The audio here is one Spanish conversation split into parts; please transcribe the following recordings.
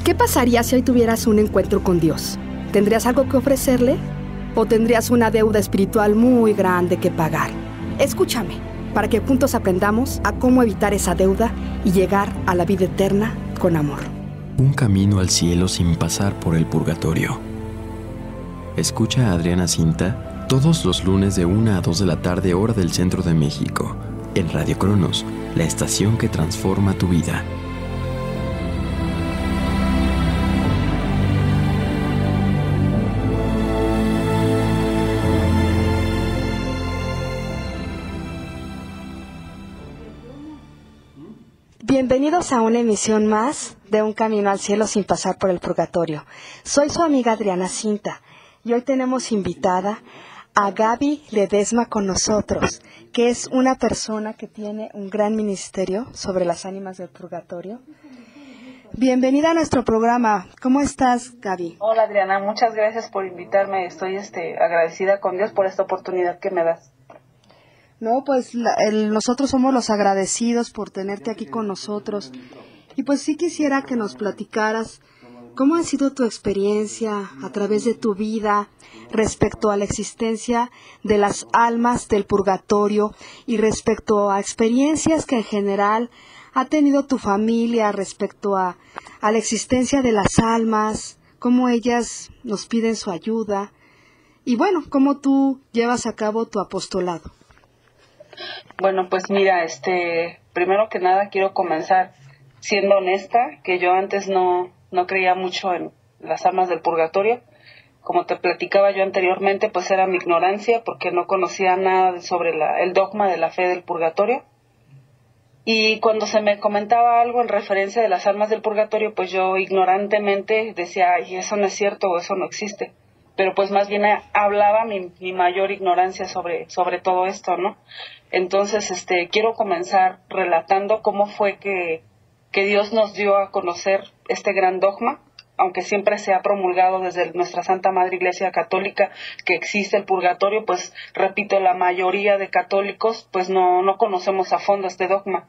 ¿Qué pasaría si hoy tuvieras un encuentro con Dios? ¿Tendrías algo que ofrecerle? ¿O tendrías una deuda espiritual muy grande que pagar? Escúchame, para que juntos aprendamos a cómo evitar esa deuda y llegar a la vida eterna con amor. Un camino al cielo sin pasar por el purgatorio. Escucha a Adriana Cinta todos los lunes de 1 a 2 de la tarde, hora del centro de México, en Radio Cronos, la estación que transforma tu vida. Bienvenidos a una emisión más de Un Camino al Cielo sin pasar por el purgatorio. Soy su amiga Adriana Cinta y hoy tenemos invitada a Gaby Ledesma con nosotros, que es una persona que tiene un gran ministerio sobre las ánimas del purgatorio. Bienvenida a nuestro programa. ¿Cómo estás, Gaby? Hola, Adriana. Muchas gracias por invitarme. Estoy agradecida con Dios por esta oportunidad que me das. No, pues nosotros somos los agradecidos por tenerte aquí con nosotros. Y pues sí quisiera que nos platicaras cómo ha sido tu experiencia a través de tu vida respecto a la existencia de las almas del purgatorio y respecto a experiencias que en general ha tenido tu familia respecto a la existencia de las almas, cómo ellas nos piden su ayuda y bueno, cómo tú llevas a cabo tu apostolado. Bueno, pues mira, primero que nada quiero comenzar siendo honesta, que yo antes no creía mucho en las almas del purgatorio. Como te platicaba yo anteriormente, pues era mi ignorancia porque no conocía nada sobre el dogma de la fe del purgatorio. Y cuando se me comentaba algo en referencia de las almas del purgatorio, pues yo ignorantemente decía, ay, eso no es cierto o eso no existe. Pero pues más bien hablaba mi mayor ignorancia sobre todo esto, ¿no? Entonces, quiero comenzar relatando cómo fue que Dios nos dio a conocer este gran dogma, aunque siempre se ha promulgado desde nuestra Santa Madre Iglesia Católica que existe el purgatorio, pues repito, la mayoría de católicos pues no conocemos a fondo este dogma.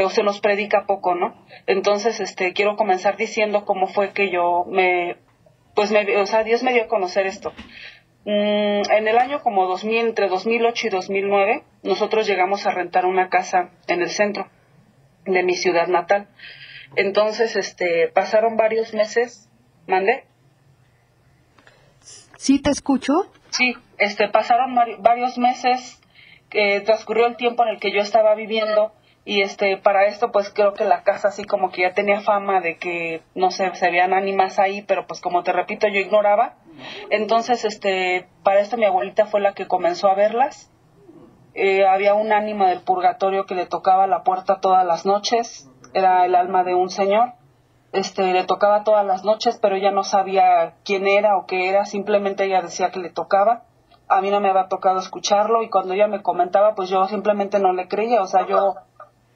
O se nos predica poco, ¿no? Entonces, quiero comenzar diciendo cómo fue que Dios me dio a conocer esto. En el año como 2000, entre 2008 y 2009, nosotros llegamos a rentar una casa en el centro de mi ciudad natal. Entonces, pasaron varios meses. ¿Mande? ¿Sí te escucho? Sí, pasaron varios meses, transcurrió el tiempo en el que yo estaba viviendo. Y para esto pues creo que la casa así como que ya tenía fama de que, no sé, se veían ánimas ahí, pero pues como te repito yo ignoraba. Entonces para esto mi abuelita fue la que comenzó a verlas. Había un ánima del purgatorio que le tocaba la puerta todas las noches, era el alma de un señor. Le tocaba todas las noches, pero ella no sabía quién era o qué era, simplemente ella decía que le tocaba. A mí no me había tocado escucharlo y cuando ella me comentaba pues yo simplemente no le creía, o sea,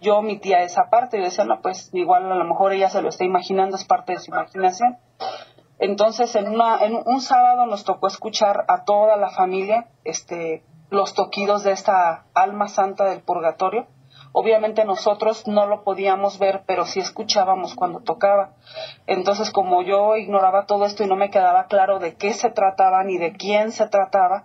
yo omitía esa parte y decía, no, pues igual a lo mejor ella se lo está imaginando, es parte de su imaginación. Entonces, en un sábado nos tocó escuchar a toda la familia los toquidos de esta alma santa del purgatorio. Obviamente nosotros no lo podíamos ver, pero sí escuchábamos cuando tocaba. Entonces, como yo ignoraba todo esto y no me quedaba claro de qué se trataba ni de quién se trataba,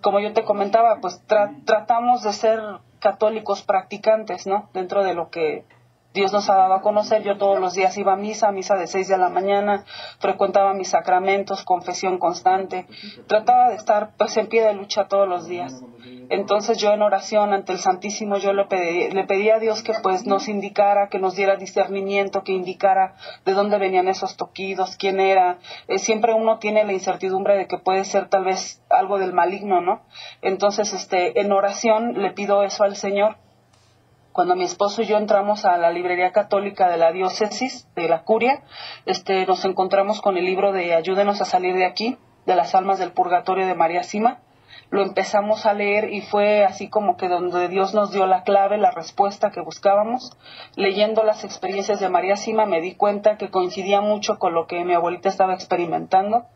como yo te comentaba, pues tratamos de ser católicos practicantes, ¿no? Dentro de lo que Dios nos ha dado a conocer. Yo todos los días iba a misa de 6 de la mañana, frecuentaba mis sacramentos, confesión constante, trataba de estar pues en pie de lucha todos los días. Entonces yo en oración ante el Santísimo yo le pedí a Dios que pues nos indicara, que nos diera discernimiento, que indicara de dónde venían esos toquidos, quién era. Siempre uno tiene la incertidumbre de que puede ser tal vez algo del maligno, ¿no? Entonces en oración le pido eso al Señor. Cuando mi esposo y yo entramos a la librería católica de la diócesis, de la curia, nos encontramos con el libro de Ayúdenos a salir de aquí, de las almas del purgatorio de María Sima. Lo empezamos a leer y fue así como que donde Dios nos dio la clave, la respuesta que buscábamos. Leyendo las experiencias de María Sima me di cuenta que coincidía mucho con lo que mi abuelita estaba experimentando.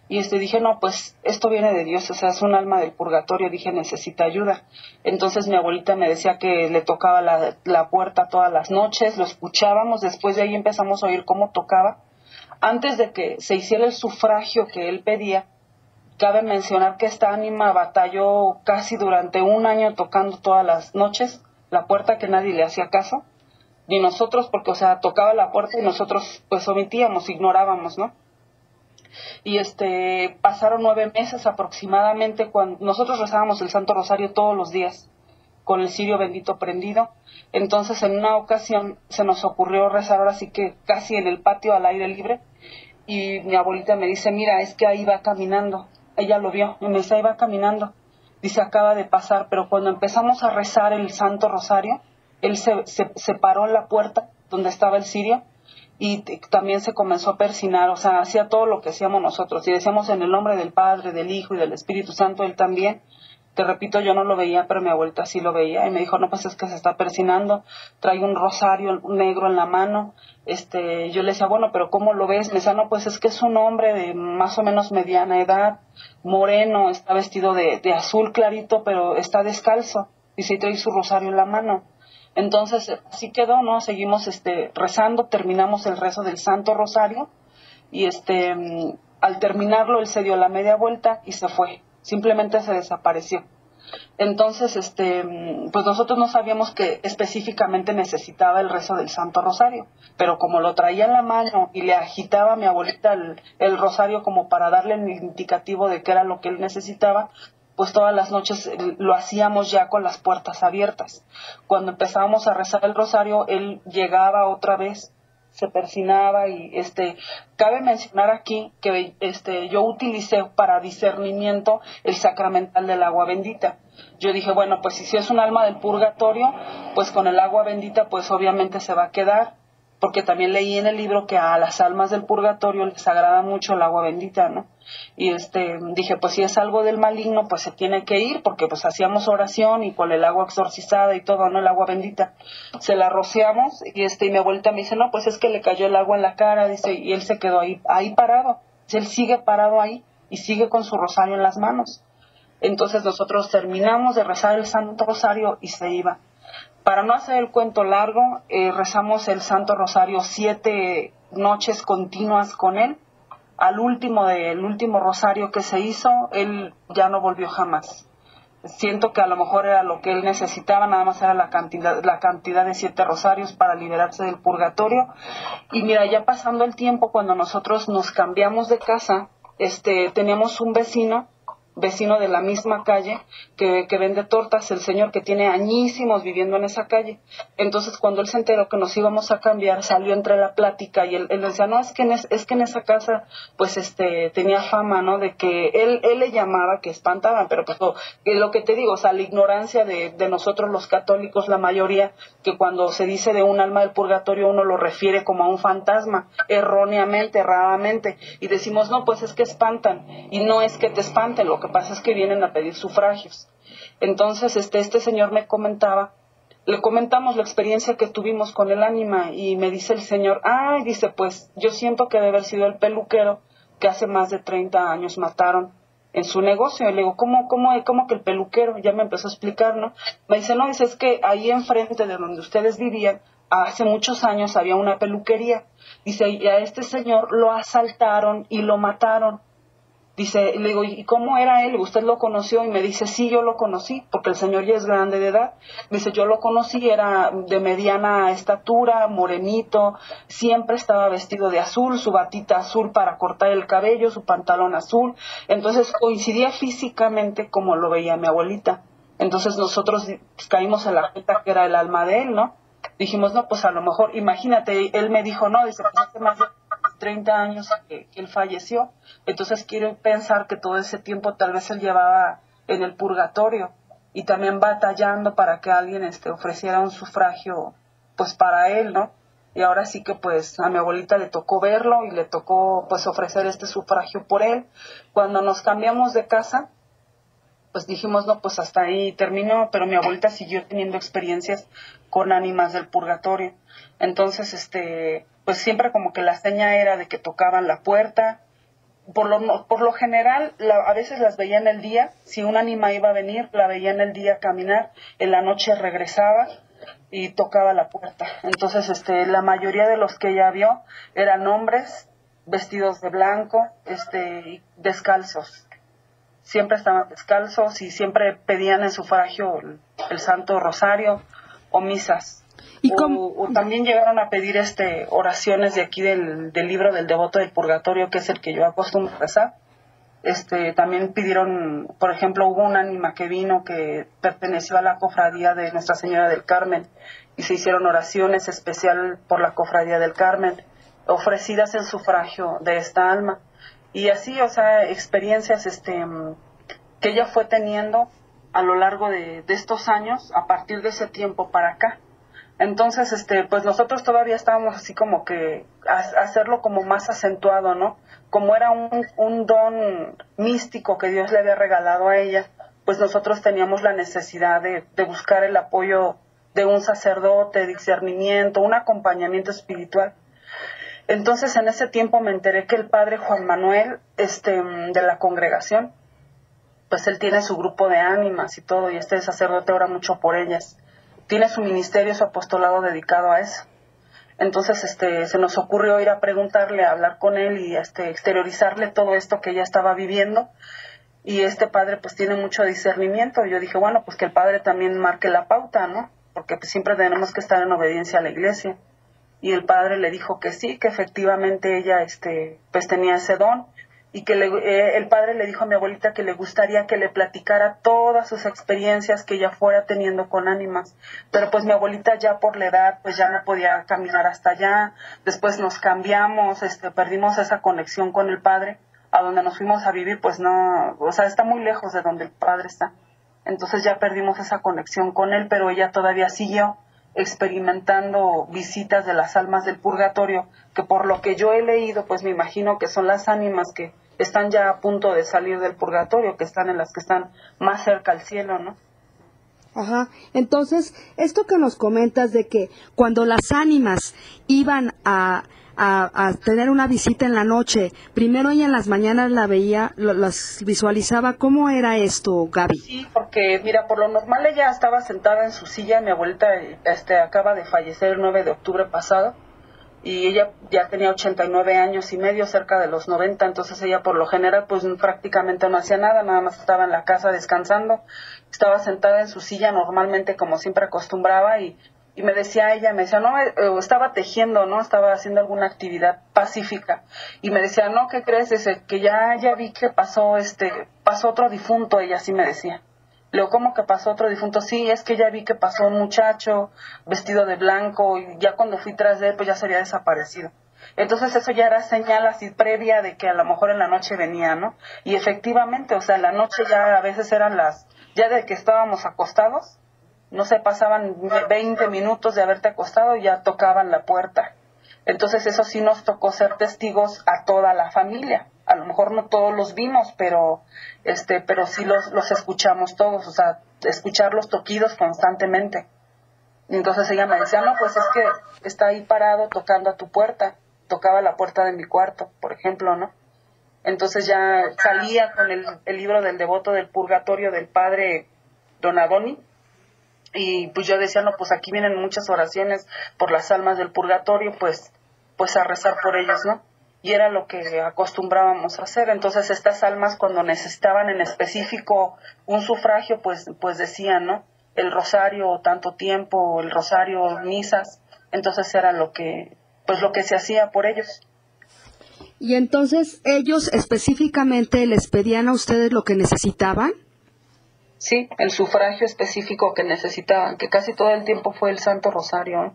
Y dije, no, pues esto viene de Dios, o sea, es un alma del purgatorio, dije, necesita ayuda. Entonces mi abuelita me decía que le tocaba la puerta todas las noches, lo escuchábamos, después de ahí empezamos a oír cómo tocaba. Antes de que se hiciera el sufragio que él pedía, cabe mencionar que esta ánima batalló casi durante un año tocando todas las noches la puerta, que nadie le hacía caso, ni nosotros, porque, o sea, tocaba la puerta y nosotros pues omitíamos, ignorábamos, ¿no? Y pasaron 9 meses aproximadamente cuando nosotros rezábamos el Santo Rosario todos los días con el cirio bendito prendido. Entonces en una ocasión se nos ocurrió rezar ahora sí que casi en el patio al aire libre, y mi abuelita me dice, mira, es que ahí va caminando. Ella lo vio y me dice, ahí va caminando. Dice, acaba de pasar, pero cuando empezamos a rezar el Santo Rosario, él se paró en la puerta donde estaba el cirio y también se comenzó a persignar, o sea, hacía todo lo que hacíamos nosotros. Y decíamos en el nombre del Padre, del Hijo y del Espíritu Santo, él también. Te repito, yo no lo veía, pero mi abuelita sí lo veía. Y me dijo, no, pues es que se está persignando, trae un rosario negro en la mano. Yo le decía, bueno, pero ¿cómo lo ves? Me decía, no, pues es que es un hombre de más o menos mediana edad, moreno, está vestido de azul clarito, pero está descalzo. Y sí trae su rosario en la mano. Entonces, así quedó, ¿no? Seguimos rezando, terminamos el rezo del Santo Rosario y al terminarlo él se dio la media vuelta y se fue, simplemente se desapareció. Entonces, pues nosotros no sabíamos que específicamente necesitaba el rezo del Santo Rosario, pero como lo traía en la mano y le agitaba a mi abuelita el rosario como para darle el indicativo de qué era lo que él necesitaba, pues todas las noches lo hacíamos ya con las puertas abiertas. Cuando empezábamos a rezar el rosario, él llegaba otra vez, se persignaba y cabe mencionar aquí que yo utilicé para discernimiento el sacramental del agua bendita. Yo dije, bueno, pues si es un alma del purgatorio, pues con el agua bendita pues obviamente se va a quedar, porque también leí en el libro que a las almas del purgatorio les agrada mucho el agua bendita, ¿no? Y dije, pues si es algo del maligno, pues se tiene que ir, porque pues hacíamos oración y con el agua exorcizada y todo, ¿no? El agua bendita. Se la rociamos y mi abuelita me dice, no, pues es que le cayó el agua en la cara, dice, y él se quedó ahí parado. Dice, él sigue parado ahí y sigue con su rosario en las manos. Entonces nosotros terminamos de rezar el Santo Rosario y se iba. Para no hacer el cuento largo, rezamos el Santo Rosario 7 noches continuas con él. El último rosario que se hizo, él ya no volvió jamás. Siento que a lo mejor era lo que él necesitaba, nada más era la cantidad de 7 rosarios para liberarse del purgatorio. Y mira, ya pasando el tiempo, cuando nosotros nos cambiamos de casa, teníamos un vecino de la misma calle que vende tortas, el señor que tiene añísimos viviendo en esa calle. Entonces cuando él se enteró que nos íbamos a cambiar, salió entre la plática y él decía, no, es que en esa casa pues tenía fama, ¿no? De que él le llamaba que espantaban, pero pues lo que te digo, o sea, la ignorancia de nosotros los católicos, la mayoría, que cuando se dice de un alma del purgatorio uno lo refiere como a un fantasma, erradamente, y decimos, no, pues es que espantan, y no es que te espanten, lo que pasa es que vienen a pedir sufragios. Entonces este señor le comentamos la experiencia que tuvimos con el ánima y me dice el señor, dice, pues yo siento que debe haber sido el peluquero que hace más de 30 años mataron en su negocio. Y le digo, ¿cómo que el peluquero? Ya me empezó a explicar, ¿no? Me dice, no, es que ahí enfrente de donde ustedes vivían, hace muchos años había una peluquería. Dice, y a este señor lo asaltaron y lo mataron. Dice, le digo, ¿y cómo era él? ¿Usted lo conoció? Y me dice, sí, yo lo conocí, porque el señor ya es grande de edad. Me dice, yo lo conocí, era de mediana estatura, morenito, siempre estaba vestido de azul, su batita azul para cortar el cabello, su pantalón azul. Entonces coincidía físicamente como lo veía mi abuelita. Entonces nosotros caímos en la cuenta que era el alma de él, ¿no? Dijimos, no, pues a lo mejor, imagínate, él me dijo, no, dice, pues hace más de 30 años que él falleció, entonces quiero pensar que todo ese tiempo tal vez él llevaba en el purgatorio y también batallando para que alguien ofreciera un sufragio pues para él, ¿no? Y ahora sí que pues a mi abuelita le tocó verlo y le tocó pues ofrecer este sufragio por él. Cuando nos cambiamos de casa, pues dijimos, no, pues hasta ahí terminó, pero mi abuelita siguió teniendo experiencias con ánimas del purgatorio. Entonces, pues siempre como que la seña era de que tocaban la puerta, por lo general, a veces las veía en el día. Si un ánima iba a venir, la veía en el día caminar, en la noche regresaba y tocaba la puerta. Entonces, la mayoría de los que ella vio eran hombres vestidos de blanco, y descalzos. Siempre estaban descalzos y siempre pedían en sufragio el Santo Rosario o misas. O también llegaron a pedir oraciones de aquí del libro del Devoto del Purgatorio, que es el que yo acostumbro a rezar. También pidieron, por ejemplo, hubo un ánima que vino que perteneció a la cofradía de Nuestra Señora del Carmen y se hicieron oraciones especial por la cofradía del Carmen, ofrecidas en sufragio de esta alma. Y así, o sea, experiencias que ella fue teniendo a lo largo de estos años, a partir de ese tiempo para acá. Entonces, pues nosotros todavía estábamos así como que hacerlo como más acentuado, ¿no? Como era un don místico que Dios le había regalado a ella, pues nosotros teníamos la necesidad de buscar el apoyo de un sacerdote, discernimiento, un acompañamiento espiritual. Entonces, en ese tiempo me enteré que el padre Juan Manuel, de la congregación, pues él tiene su grupo de ánimas y todo, y este sacerdote ora mucho por ellas. Tiene su ministerio, su apostolado dedicado a eso. Entonces, se nos ocurrió ir a preguntarle, a hablar con él y exteriorizarle todo esto que ella estaba viviendo. Y este padre, pues, tiene mucho discernimiento. Y yo dije, bueno, pues que el padre también marque la pauta, ¿no? Porque pues, siempre tenemos que estar en obediencia a la iglesia. Y el padre le dijo que sí, que efectivamente ella, pues, tenía ese don. Y que el padre le dijo a mi abuelita que le gustaría que le platicara todas sus experiencias que ella fuera teniendo con ánimas. Pero pues mi abuelita ya por la edad pues ya no podía caminar hasta allá. Después nos cambiamos, perdimos esa conexión con el padre. A donde nos fuimos a vivir pues no, o sea, está muy lejos de donde el padre está. Entonces ya perdimos esa conexión con él, pero ella todavía siguió experimentando visitas de las almas del purgatorio, que por lo que yo he leído, pues me imagino que son las ánimas que están ya a punto de salir del purgatorio, que están en las que están más cerca al cielo, ¿no? Ajá. Entonces, esto que nos comentas de que cuando las ánimas iban a tener una visita en la noche, primero ella en las mañanas la veía, las visualizaba, ¿cómo era esto, Gaby? Sí, porque mira, por lo normal ella estaba sentada en su silla, mi abuelita acaba de fallecer el 9 de octubre pasado, y ella ya tenía 89 años y medio, cerca de los 90, entonces ella por lo general pues prácticamente no hacía nada, nada más estaba en la casa descansando, estaba sentada en su silla normalmente como siempre acostumbraba y me decía ella, no, estaba tejiendo, ¿no? Estaba haciendo alguna actividad pacífica y me decía, no, ¿qué crees? Dice, que ya vi que pasó otro difunto, ella sí me decía. Le digo, ¿cómo que pasó otro difunto? Sí, es que ya vi que pasó un muchacho vestido de blanco y ya cuando fui tras de él, pues ya se había desaparecido. Entonces eso ya era señal así previa de que a lo mejor en la noche venía, ¿no? Y efectivamente, o sea, en la noche ya a veces eran ya de que estábamos acostados, no sé, pasaban 20 minutos de haberte acostado y ya tocaban la puerta. Entonces eso sí nos tocó ser testigos a toda la familia. A lo mejor no todos los vimos, pero sí los escuchamos todos, o sea, escuchar los toquidos constantemente. Y entonces ella me decía, no, pues es que está ahí parado tocando a tu puerta. Tocaba la puerta de mi cuarto, por ejemplo, ¿no? Entonces ya salía con el libro del Devoto del Purgatorio del padre Donadoni. Y pues yo decía, no, pues aquí vienen muchas oraciones por las almas del purgatorio, pues a rezar por ellos, ¿no? Y era lo que acostumbrábamos a hacer. Entonces estas almas cuando necesitaban en específico un sufragio, pues decían, ¿no? El rosario tanto tiempo, el rosario misas. Entonces era lo que se hacía por ellos. Y entonces ellos específicamente les pedían a ustedes lo que necesitaban. Sí, el sufragio específico que necesitaban, que casi todo el tiempo fue el Santo Rosario, ¿eh?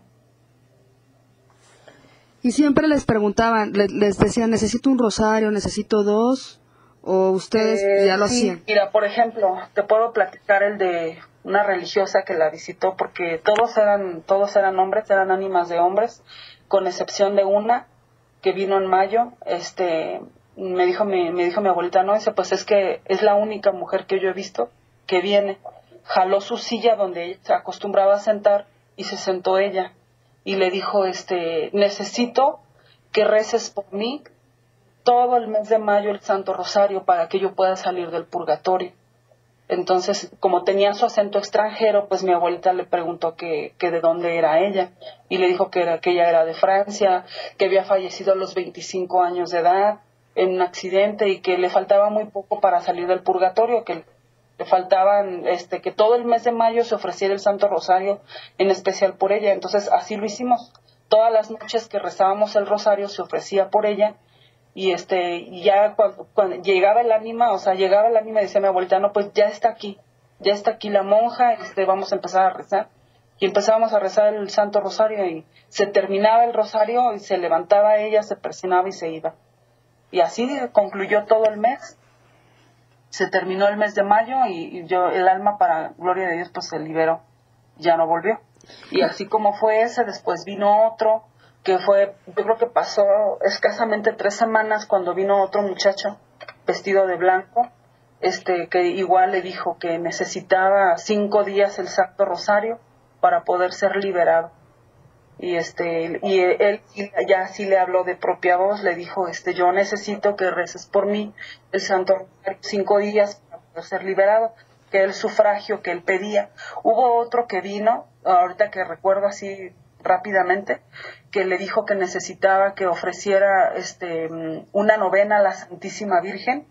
Y siempre les preguntaban, les decían, necesito un rosario, necesito dos, o ustedes ya lo hacían. Mira, por ejemplo, te puedo platicar el de una religiosa que la visitó, porque todos eran hombres, eran ánimas de hombres, con excepción de una que vino en mayo. Me dijo mi abuelita, no, dice, pues es que es la única mujer que yo he visto que viene. Jaló su silla donde ella se acostumbraba a sentar y se sentó ella y le dijo, necesito que reces por mí todo el mes de mayo el Santo Rosario para que yo pueda salir del purgatorio. Entonces, como tenía su acento extranjero, pues mi abuelita le preguntó que de dónde era ella, y le dijo que ella era de Francia, que había fallecido a los 25 años de edad en un accidente y que le faltaba muy poco para salir del purgatorio, que le faltaban, que todo el mes de mayo se ofreciera el Santo Rosario, en especial por ella. Entonces así lo hicimos. Todas las noches que rezábamos el rosario se ofrecía por ella, y ya cuando llegaba el ánima, y decía mi abuelita, no, pues ya está aquí la monja, vamos a empezar a rezar. Y empezábamos a rezar el Santo Rosario, y se terminaba el rosario y se levantaba ella, se persinaba y se iba. Y así concluyó todo el mes. Se terminó el mes de mayo y el alma, para gloria de Dios, pues se liberó, ya no volvió. Y así como fue ese, después vino otro, que fue, yo creo que pasó escasamente 3 semanas cuando vino otro muchacho vestido de blanco, que igual le dijo que necesitaba 5 días el Santo Rosario para poder ser liberado. Y él ya sí le habló de propia voz, le dijo, yo necesito que reces por mí el Santo Rosario 5 días para poder ser liberado, que era el sufragio que él pedía. Hubo otro que vino, ahorita que recuerdo así rápidamente, que le dijo que necesitaba que ofreciera una novena a la Santísima Virgen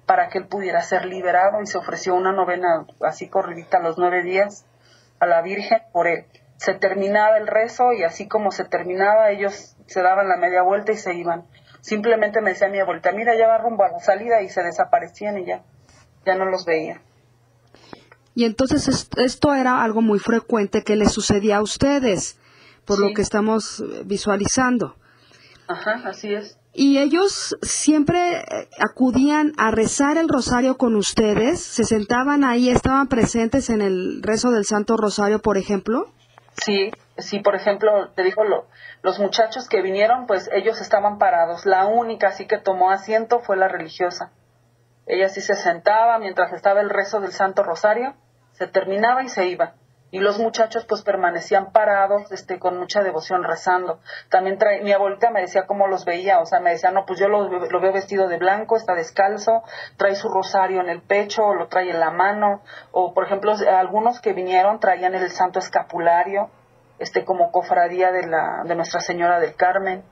para que él pudiera ser liberado, y se ofreció una novena así corridita los 9 días a la Virgen por él. Se terminaba el rezo, y así como se terminaba, ellos se daban la media vuelta y se iban. Simplemente me decía mi abuelita, mira, ya va rumbo a la salida, y se desaparecían y ya no los veía. Y entonces esto era algo muy frecuente que les sucedía a ustedes, por lo que estamos visualizando. Ajá, así es. ¿Y ellos siempre acudían a rezar el rosario con ustedes? ¿Se sentaban ahí, estaban presentes en el rezo del Santo Rosario, por ejemplo? Sí, por ejemplo, te digo, los muchachos que vinieron, pues ellos estaban parados. La única así que tomó asiento fue la religiosa. Ella sí se sentaba mientras estaba el rezo del Santo Rosario, se terminaba y se iba. Y los muchachos pues permanecían parados, con mucha devoción rezando. También mi abuelita me decía cómo los veía, me decía, no, pues yo lo veo vestido de blanco, está descalzo, trae su rosario en el pecho, o lo trae en la mano, o por ejemplo, algunos que vinieron traían el Santo Escapulario, como cofradía de Nuestra Señora del Carmen.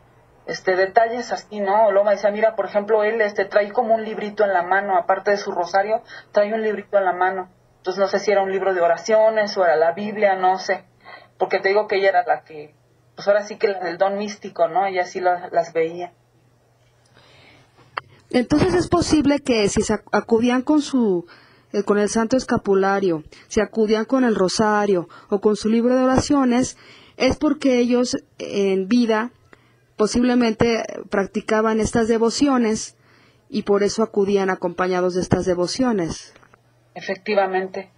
Detalles así, ¿no? Luego me decía, mira, por ejemplo, él trae como un librito en la mano, aparte de su rosario, trae un librito en la mano. Entonces no sé si era un libro de oraciones o era la Biblia, no sé, porque te digo que ella era la que, pues ahora sí que la del don místico, ¿no? Ella sí las veía. Entonces es posible que si se acudían con el Santo Escapulario, si acudían con el rosario o con su libro de oraciones, es porque ellos en vida posiblemente practicaban estas devociones y por eso acudían acompañados de estas devociones. Efectivamente.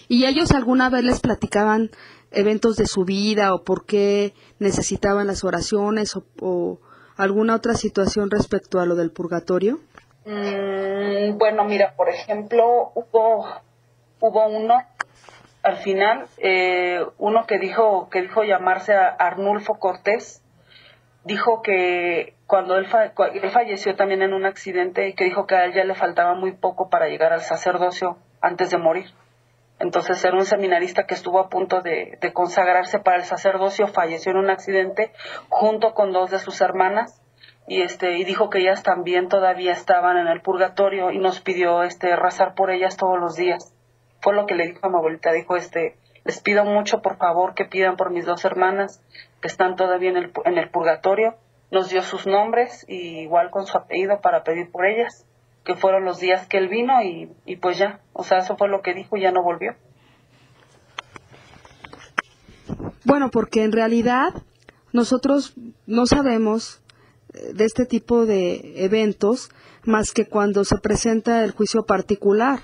¿Y ellos alguna vez les platicaban eventos de su vida o por qué necesitaban las oraciones o alguna otra situación respecto a lo del purgatorio? Bueno, mira, por ejemplo, hubo uno al final, uno que dijo llamarse Arnulfo Cortés. Dijo que cuando él falleció también en un accidente, y que dijo que a él ya le faltaba muy poco para llegar al sacerdocio antes de morir. Entonces era un seminarista que estuvo a punto de consagrarse para el sacerdocio, falleció en un accidente junto con 2 de sus hermanas, y dijo que ellas también todavía estaban en el purgatorio, y nos pidió rezar por ellas todos los días. Fue lo que le dijo a mi abuelita, dijo les pido mucho, por favor, que pidan por mis 2 hermanas que están todavía en el purgatorio. Nos dio sus nombres, y igual con su apellido, para pedir por ellas, que fueron los días que él vino, y pues ya, eso fue lo que dijo, y ya no volvió. Bueno, porque en realidad nosotros no sabemos de este tipo de eventos más que cuando se presenta el juicio particular.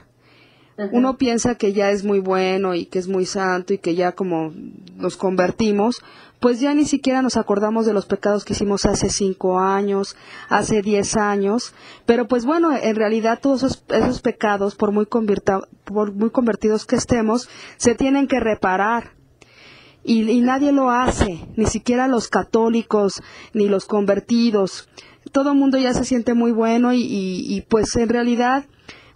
Uno piensa que ya es muy bueno y que es muy santo y que ya como nos convertimos, pues ya ni siquiera nos acordamos de los pecados que hicimos hace 5 años, hace 10 años, pero pues bueno, en realidad todos esos pecados, por muy convertidos que estemos, se tienen que reparar. Y nadie lo hace, ni siquiera los católicos, ni los convertidos. todo el mundo ya se siente muy bueno y pues en realidad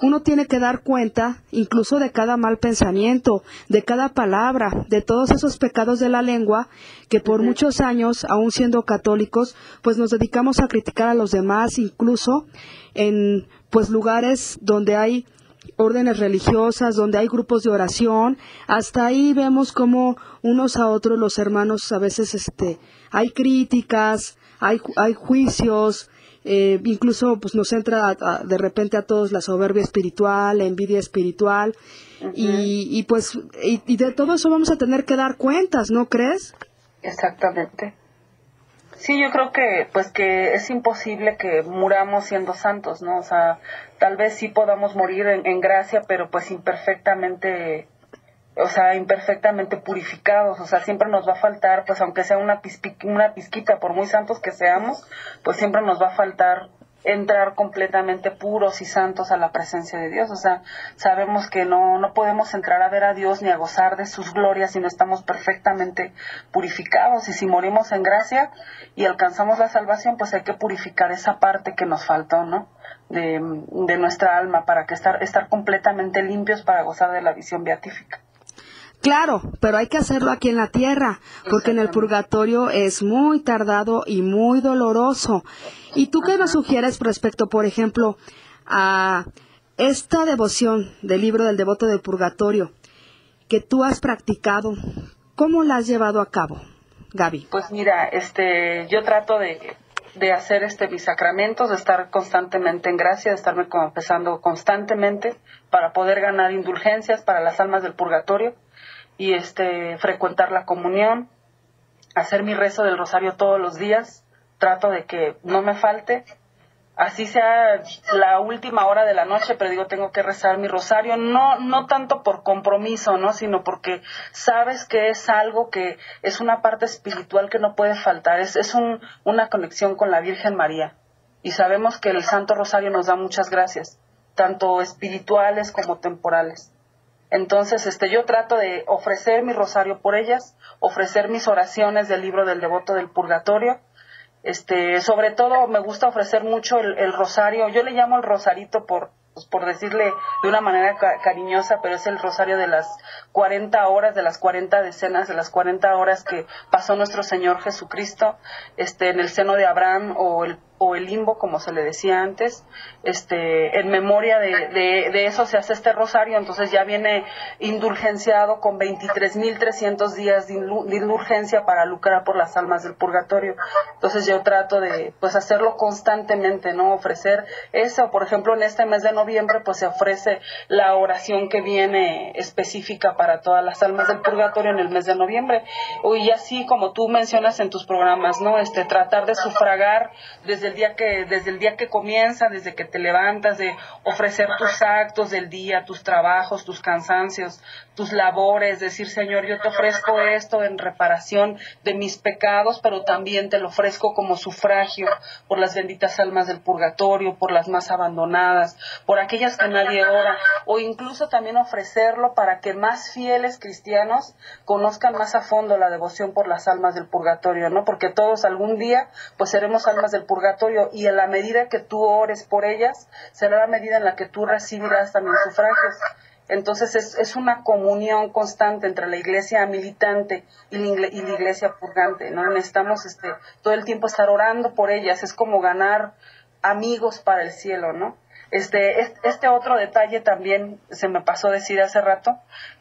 uno tiene que dar cuenta incluso de cada mal pensamiento, de cada palabra, de todos esos pecados de la lengua que por muchos años, aún siendo católicos, pues nos dedicamos a criticar a los demás, incluso en pues lugares donde hay órdenes religiosas, donde hay grupos de oración. Hasta ahí vemos como unos a otros los hermanos a veces hay críticas, hay juicios. Incluso pues nos entra de repente a todos la soberbia espiritual, la envidia espiritual, y pues y de todo eso vamos a tener que dar cuentas, ¿no crees? Exactamente. Sí, yo creo que pues que es imposible que muramos siendo santos, ¿no? O sea, tal vez sí podamos morir en gracia, pero pues imperfectamente purificados. O sea, siempre nos va a faltar, pues aunque sea una pizquita, por muy santos que seamos, pues siempre nos va a faltar entrar completamente puros y santos a la presencia de Dios. O sea, sabemos que no podemos entrar a ver a Dios ni a gozar de sus glorias si no estamos perfectamente purificados. Y si morimos en gracia y alcanzamos la salvación, pues hay que purificar esa parte que nos faltó, ¿no? De nuestra alma, para que estar completamente limpios para gozar de la visión beatífica. Claro, pero hay que hacerlo aquí en la tierra, porque en el purgatorio es muy tardado y muy doloroso. ¿Y tú qué nos sugieres respecto, por ejemplo, a esta devoción del libro del devoto del purgatorio que tú has practicado? ¿Cómo la has llevado a cabo, Gaby? Pues mira, yo trato de hacer mis sacramentos, de estar constantemente en gracia, de estarme confesando constantemente para poder ganar indulgencias para las almas del purgatorio. Y frecuentar la comunión, hacer mi rezo del rosario todos los días, trato de que no me falte, así sea la última hora de la noche, pero digo, tengo que rezar mi rosario, no tanto por compromiso, ¿no? Sino porque sabes que es algo que es una parte espiritual que no puede faltar, es una conexión con la Virgen María, y sabemos que el Santo Rosario nos da muchas gracias, tanto espirituales como temporales. Entonces, yo trato de ofrecer mi rosario por ellas, ofrecer mis oraciones del libro del devoto del purgatorio. Sobre todo me gusta ofrecer mucho el rosario. Yo le llamo el rosarito por decirle de una manera cariñosa, pero es el rosario de las 40 horas, de las 40 decenas, de las 40 horas que pasó nuestro Señor Jesucristo, en el seno de Abraham, o el limbo, como se le decía antes. En memoria de eso se hace este rosario. Entonces ya viene indulgenciado con 23.300 días de indulgencia para lucrar por las almas del purgatorio. Entonces yo trato de hacerlo constantemente, ¿no? Ofrecer eso. Por ejemplo, en este mes de noviembre pues se ofrece la oración que viene específica para todas las almas del purgatorio en el mes de noviembre. Y así como tú mencionas en tus programas, ¿no? Tratar de sufragar desde el día que comienza, desde que te levantas, de ofrecer tus actos del día, tus trabajos, tus cansancios, tus labores, decir, Señor, yo te ofrezco esto en reparación de mis pecados, pero también te lo ofrezco como sufragio por las benditas almas del purgatorio, por las más abandonadas, por aquellas que nadie ora, o incluso también ofrecerlo para que más fieles cristianos conozcan más a fondo la devoción por las almas del purgatorio, ¿no? Porque todos algún día pues seremos almas del purgatorio, y en la medida que tú ores por ellas será la medida en la que tú recibirás también sufragios. Entonces es una comunión constante entre la iglesia militante y la iglesia purgante, ¿no? Necesitamos todo el tiempo estar orando por ellas. Es como ganar amigos para el cielo, ¿no? Este otro detalle también se me pasó a decir hace rato,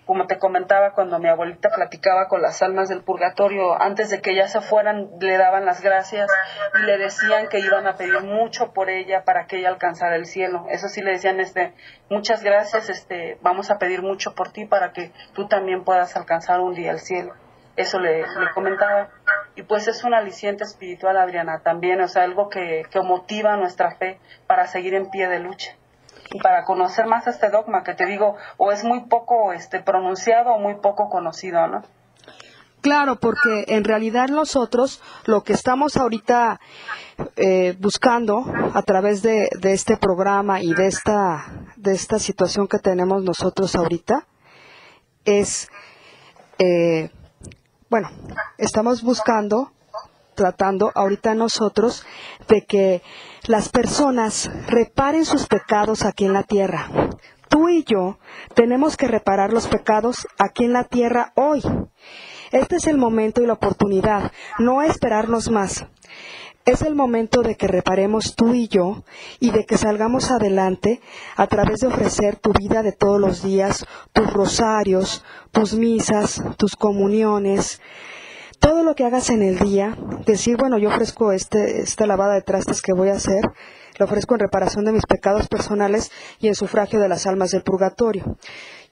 como te comentaba, cuando mi abuelita platicaba con las almas del purgatorio, antes de que ellas se fueran, le daban las gracias y le decían que iban a pedir mucho por ella para que ella alcanzara el cielo. Eso sí, le decían, muchas gracias, vamos a pedir mucho por ti para que tú también puedas alcanzar un día el cielo. Eso le comentaba. Y pues es un aliciente espiritual, Adriana, también, o sea, algo que motiva nuestra fe para seguir en pie de lucha y para conocer más este dogma que te digo, o es muy poco pronunciado o muy poco conocido, ¿no? Claro, porque en realidad nosotros lo que estamos ahorita buscando a través de este programa y de esta situación que tenemos nosotros ahorita es, estamos buscando tratando ahorita nosotros de que las personas reparen sus pecados aquí en la tierra. Tú y yo tenemos que reparar los pecados aquí en la tierra hoy. Este es el momento y la oportunidad, no esperarnos más. Es el momento de que reparemos tú y yo y de que salgamos adelante a través de ofrecer tu vida de todos los días, tus rosarios, tus misas, tus comuniones, todo lo que hagas en el día. Decir, bueno, yo ofrezco esta lavada de trastes que voy a hacer, lo ofrezco en reparación de mis pecados personales y en sufragio de las almas del purgatorio.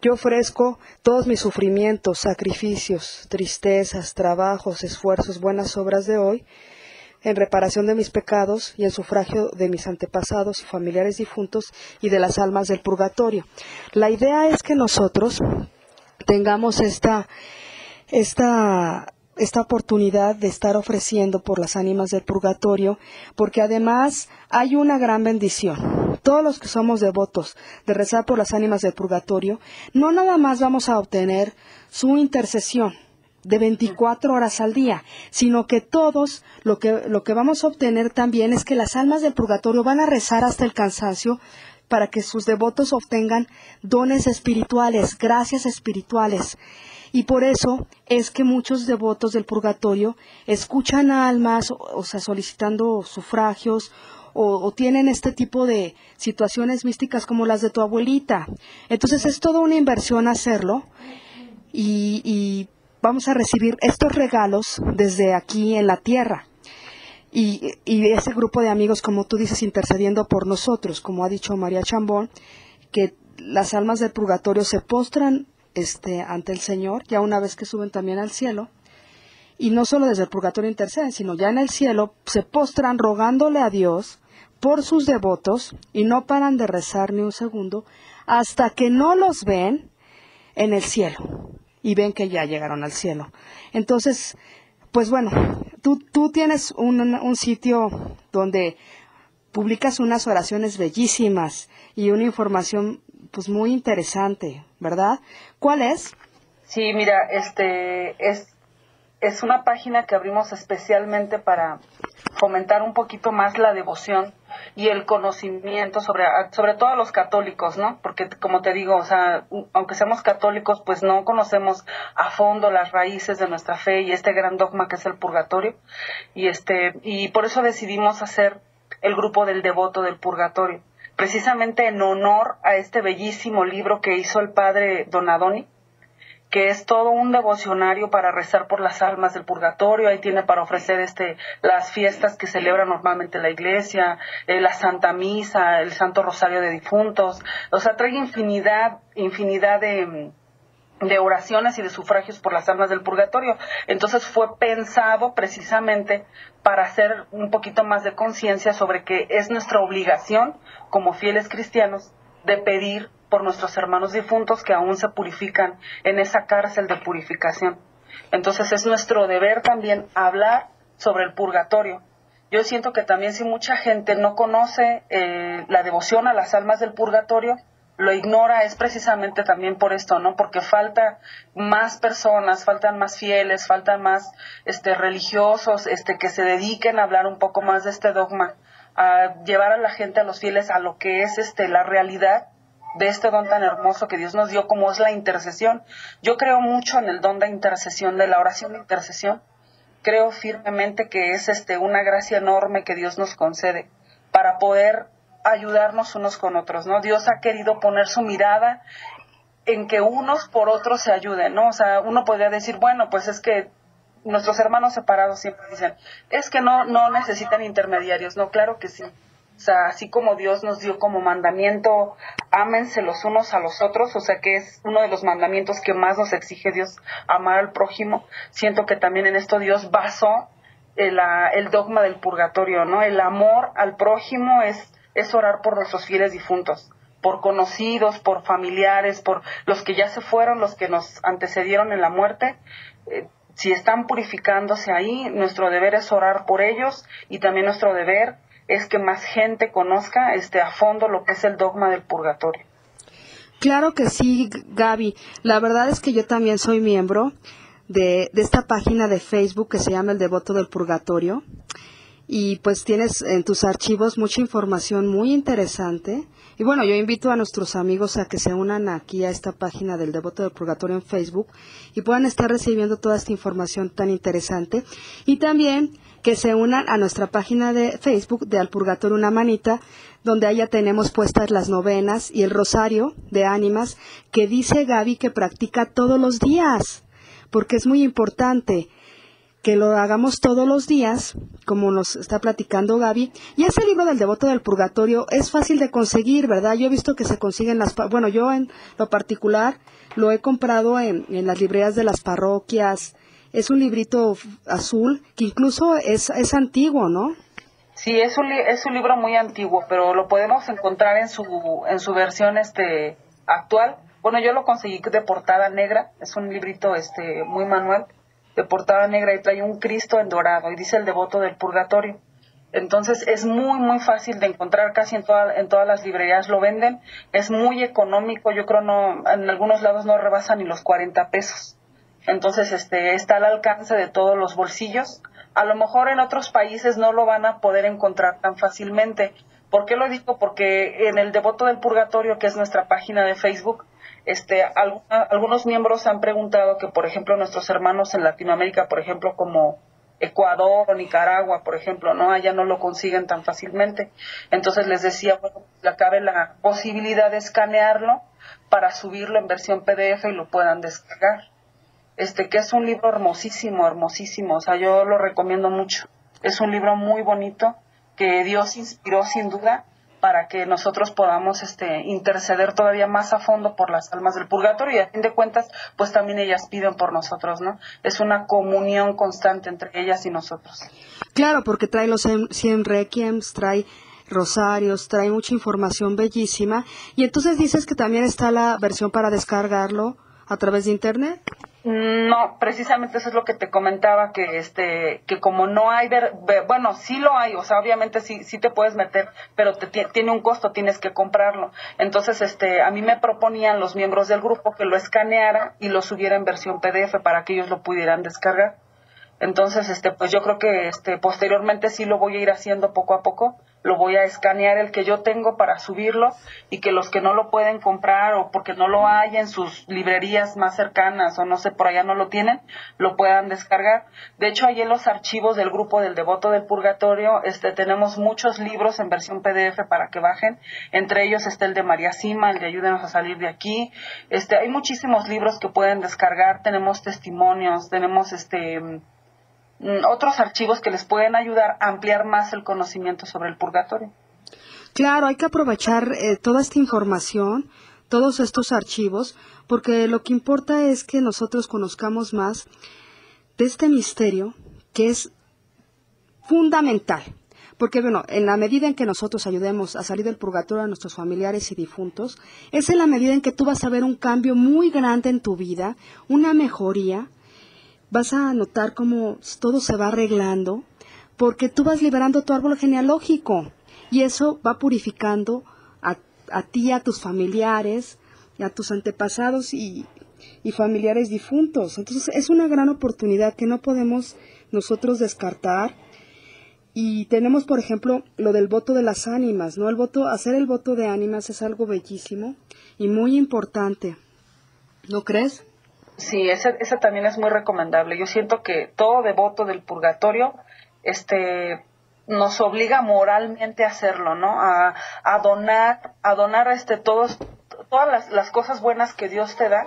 Yo ofrezco todos mis sufrimientos, sacrificios, tristezas, trabajos, esfuerzos, buenas obras de hoy, en reparación de mis pecados y en sufragio de mis antepasados y familiares difuntos y de las almas del purgatorio. La idea es que nosotros tengamos esta oportunidad de estar ofreciendo por las ánimas del purgatorio, porque además hay una gran bendición. Todos los que somos devotos de rezar por las ánimas del purgatorio, no nada más vamos a obtener su intercesión de 24 horas al día, sino que todos lo que vamos a obtener también es que las almas del purgatorio van a rezar hasta el cansancio para que sus devotos obtengan dones espirituales, gracias espirituales. Y por eso es que muchos devotos del purgatorio escuchan almas, o sea, solicitando sufragios, o tienen este tipo de situaciones místicas como las de tu abuelita. Entonces es toda una inversión hacerlo, y vamos a recibir estos regalos desde aquí en la tierra. Y ese grupo de amigos, como tú dices, intercediendo por nosotros, como ha dicho María Chambón, que las almas del purgatorio se postran ante el Señor, ya una vez que suben también al cielo, y no solo desde el purgatorio interceden, sino ya en el cielo se postran rogándole a Dios por sus devotos, y no paran de rezar ni un segundo, hasta que no los ven en el cielo, y ven que ya llegaron al cielo. Entonces, pues bueno, tú tienes un sitio donde publicas unas oraciones bellísimas y una información pues muy interesante, ¿verdad? ¿Cuál es? Sí, mira, es una página que abrimos especialmente para fomentar un poquito más la devoción y el conocimiento sobre todo a los católicos, ¿no? Porque como te digo, o sea, aunque seamos católicos, pues no conocemos a fondo las raíces de nuestra fe y este gran dogma que es el purgatorio, y por eso decidimos hacer el grupo del devoto del purgatorio, precisamente en honor a este bellísimo libro que hizo el padre Donadoni, que es todo un devocionario para rezar por las almas del purgatorio. Ahí tiene para ofrecer las fiestas que celebra normalmente la iglesia, la Santa Misa, el Santo Rosario de Difuntos. O sea, trae infinidad de oraciones y de sufragios por las almas del purgatorio. Entonces fue pensado precisamente para hacer un poquito más de conciencia sobre que es nuestra obligación como fieles cristianos de pedir por nuestros hermanos difuntos que aún se purifican en esa cárcel de purificación. Entonces es nuestro deber también hablar sobre el purgatorio. Yo siento que también si mucha gente no conoce la devoción a las almas del purgatorio, lo ignora, es precisamente también por esto, ¿no? Porque falta más personas, faltan más fieles, faltan más religiosos que se dediquen a hablar un poco más de este dogma, a llevar a la gente, a los fieles, a lo que es la realidad de este don tan hermoso que Dios nos dio, como es la intercesión. Yo creo mucho en el don de intercesión, de la oración de intercesión. Creo firmemente que es una gracia enorme que Dios nos concede para poder ayudarnos unos con otros, ¿no? Dios ha querido poner su mirada en que unos por otros se ayuden, ¿no? O sea, uno podría decir, bueno, pues es que nuestros hermanos separados siempre dicen, es que no necesitan intermediarios. No, claro que sí. O sea, así como Dios nos dio como mandamiento, ámense los unos a los otros, o sea que es uno de los mandamientos que más nos exige Dios, amar al prójimo. Siento que también en esto Dios basó el dogma del purgatorio, ¿no? El amor al prójimo es orar por nuestros fieles difuntos, por conocidos, por familiares, por los que ya se fueron, los que nos antecedieron en la muerte. Si están purificándose ahí, nuestro deber es orar por ellos, y también nuestro deber es que más gente conozca a fondo lo que es el dogma del purgatorio. Claro que sí, Gaby. La verdad es que yo también soy miembro de esta página de Facebook que se llama El Devoto del Purgatorio. Y pues tienes en tus archivos mucha información muy interesante. Y bueno, yo invito a nuestros amigos a que se unan aquí a esta página del Devoto del Purgatorio en Facebook y puedan estar recibiendo toda esta información tan interesante. Y también que se unan a nuestra página de Facebook de Al Purgatorio Una Manita, donde allá tenemos puestas las novenas y el rosario de ánimas que dice Gaby que practica todos los días, porque es muy importante que lo hagamos todos los días, como nos está platicando Gaby. Y ese libro del Devoto del Purgatorio es fácil de conseguir, ¿verdad? Yo he visto que se consiguen bueno, yo en lo particular lo he comprado en las librerías de las parroquias. Es un librito azul que incluso es antiguo, ¿no? Sí, es un libro muy antiguo, pero lo podemos encontrar en su versión actual. Bueno, yo lo conseguí de portada negra, es un librito muy manual, de portada negra, y trae un Cristo en dorado y dice El Devoto del Purgatorio. Entonces es muy muy fácil de encontrar, casi en todas las librerías lo venden, es muy económico, yo creo en algunos lados no rebasa ni los 40 pesos. Entonces está al alcance de todos los bolsillos. A lo mejor en otros países no lo van a poder encontrar tan fácilmente. ¿Por qué lo digo? Porque en El Devoto del Purgatorio, que es nuestra página de Facebook, algunos miembros han preguntado que, por ejemplo, nuestros hermanos en Latinoamérica, por ejemplo, como Ecuador o Nicaragua, por ejemplo, ¿no? Allá no lo consiguen tan fácilmente. Entonces les decía, bueno, cabe la posibilidad de escanearlo para subirlo en versión PDF y lo puedan descargar. Que es un libro hermosísimo, hermosísimo, o sea, yo lo recomiendo mucho. Es un libro muy bonito que Dios inspiró sin duda para que nosotros podamos interceder todavía más a fondo por las almas del purgatorio, y a fin de cuentas, pues también ellas piden por nosotros, ¿no? Es una comunión constante entre ellas y nosotros. Claro, porque trae los 100 requiems, trae rosarios, trae mucha información bellísima. Y entonces dices que también está la versión para descargarlo a través de internet. No, precisamente eso es lo que te comentaba, que como no hay, bueno, sí lo hay, o sea, obviamente sí te puedes meter, pero tiene un costo, tienes que comprarlo. Entonces, a mí me proponían los miembros del grupo que lo escaneara y lo subiera en versión PDF para que ellos lo pudieran descargar. Entonces, pues yo creo que posteriormente sí lo voy a ir haciendo poco a poco. Lo voy a escanear el que yo tengo para subirlo, y que los que no lo pueden comprar o porque no lo hay en sus librerías más cercanas o no sé, por allá no lo tienen, lo puedan descargar. De hecho, ahí en los archivos del grupo del Devoto del Purgatorio tenemos muchos libros en versión PDF para que bajen. Entre ellos está el de María Sima, el de Ayúdenos a salir de aquí. Hay muchísimos libros que pueden descargar. Tenemos testimonios, tenemos otros archivos que les pueden ayudar a ampliar más el conocimiento sobre el purgatorio. Claro, hay que aprovechar toda esta información, todos estos archivos, porque lo que importa es que nosotros conozcamos más de este misterio que es fundamental. Porque, bueno, en la medida en que nosotros ayudemos a salir del purgatorio a nuestros familiares y difuntos, es en la medida en que tú vas a ver un cambio muy grande en tu vida, una mejoría. Vas a notar cómo todo se va arreglando, porque tú vas liberando tu árbol genealógico, y eso va purificando a ti, a tus familiares, y a tus antepasados y familiares difuntos. Entonces es una gran oportunidad que no podemos nosotros descartar. Y tenemos, por ejemplo, lo del voto de las ánimas, ¿no? Hacer el voto de ánimas es algo bellísimo y muy importante, ¿no crees? Sí, ese también es muy recomendable. Yo siento que todo devoto del purgatorio, nos obliga moralmente a hacerlo, ¿no? A donar todas las cosas buenas que Dios te da,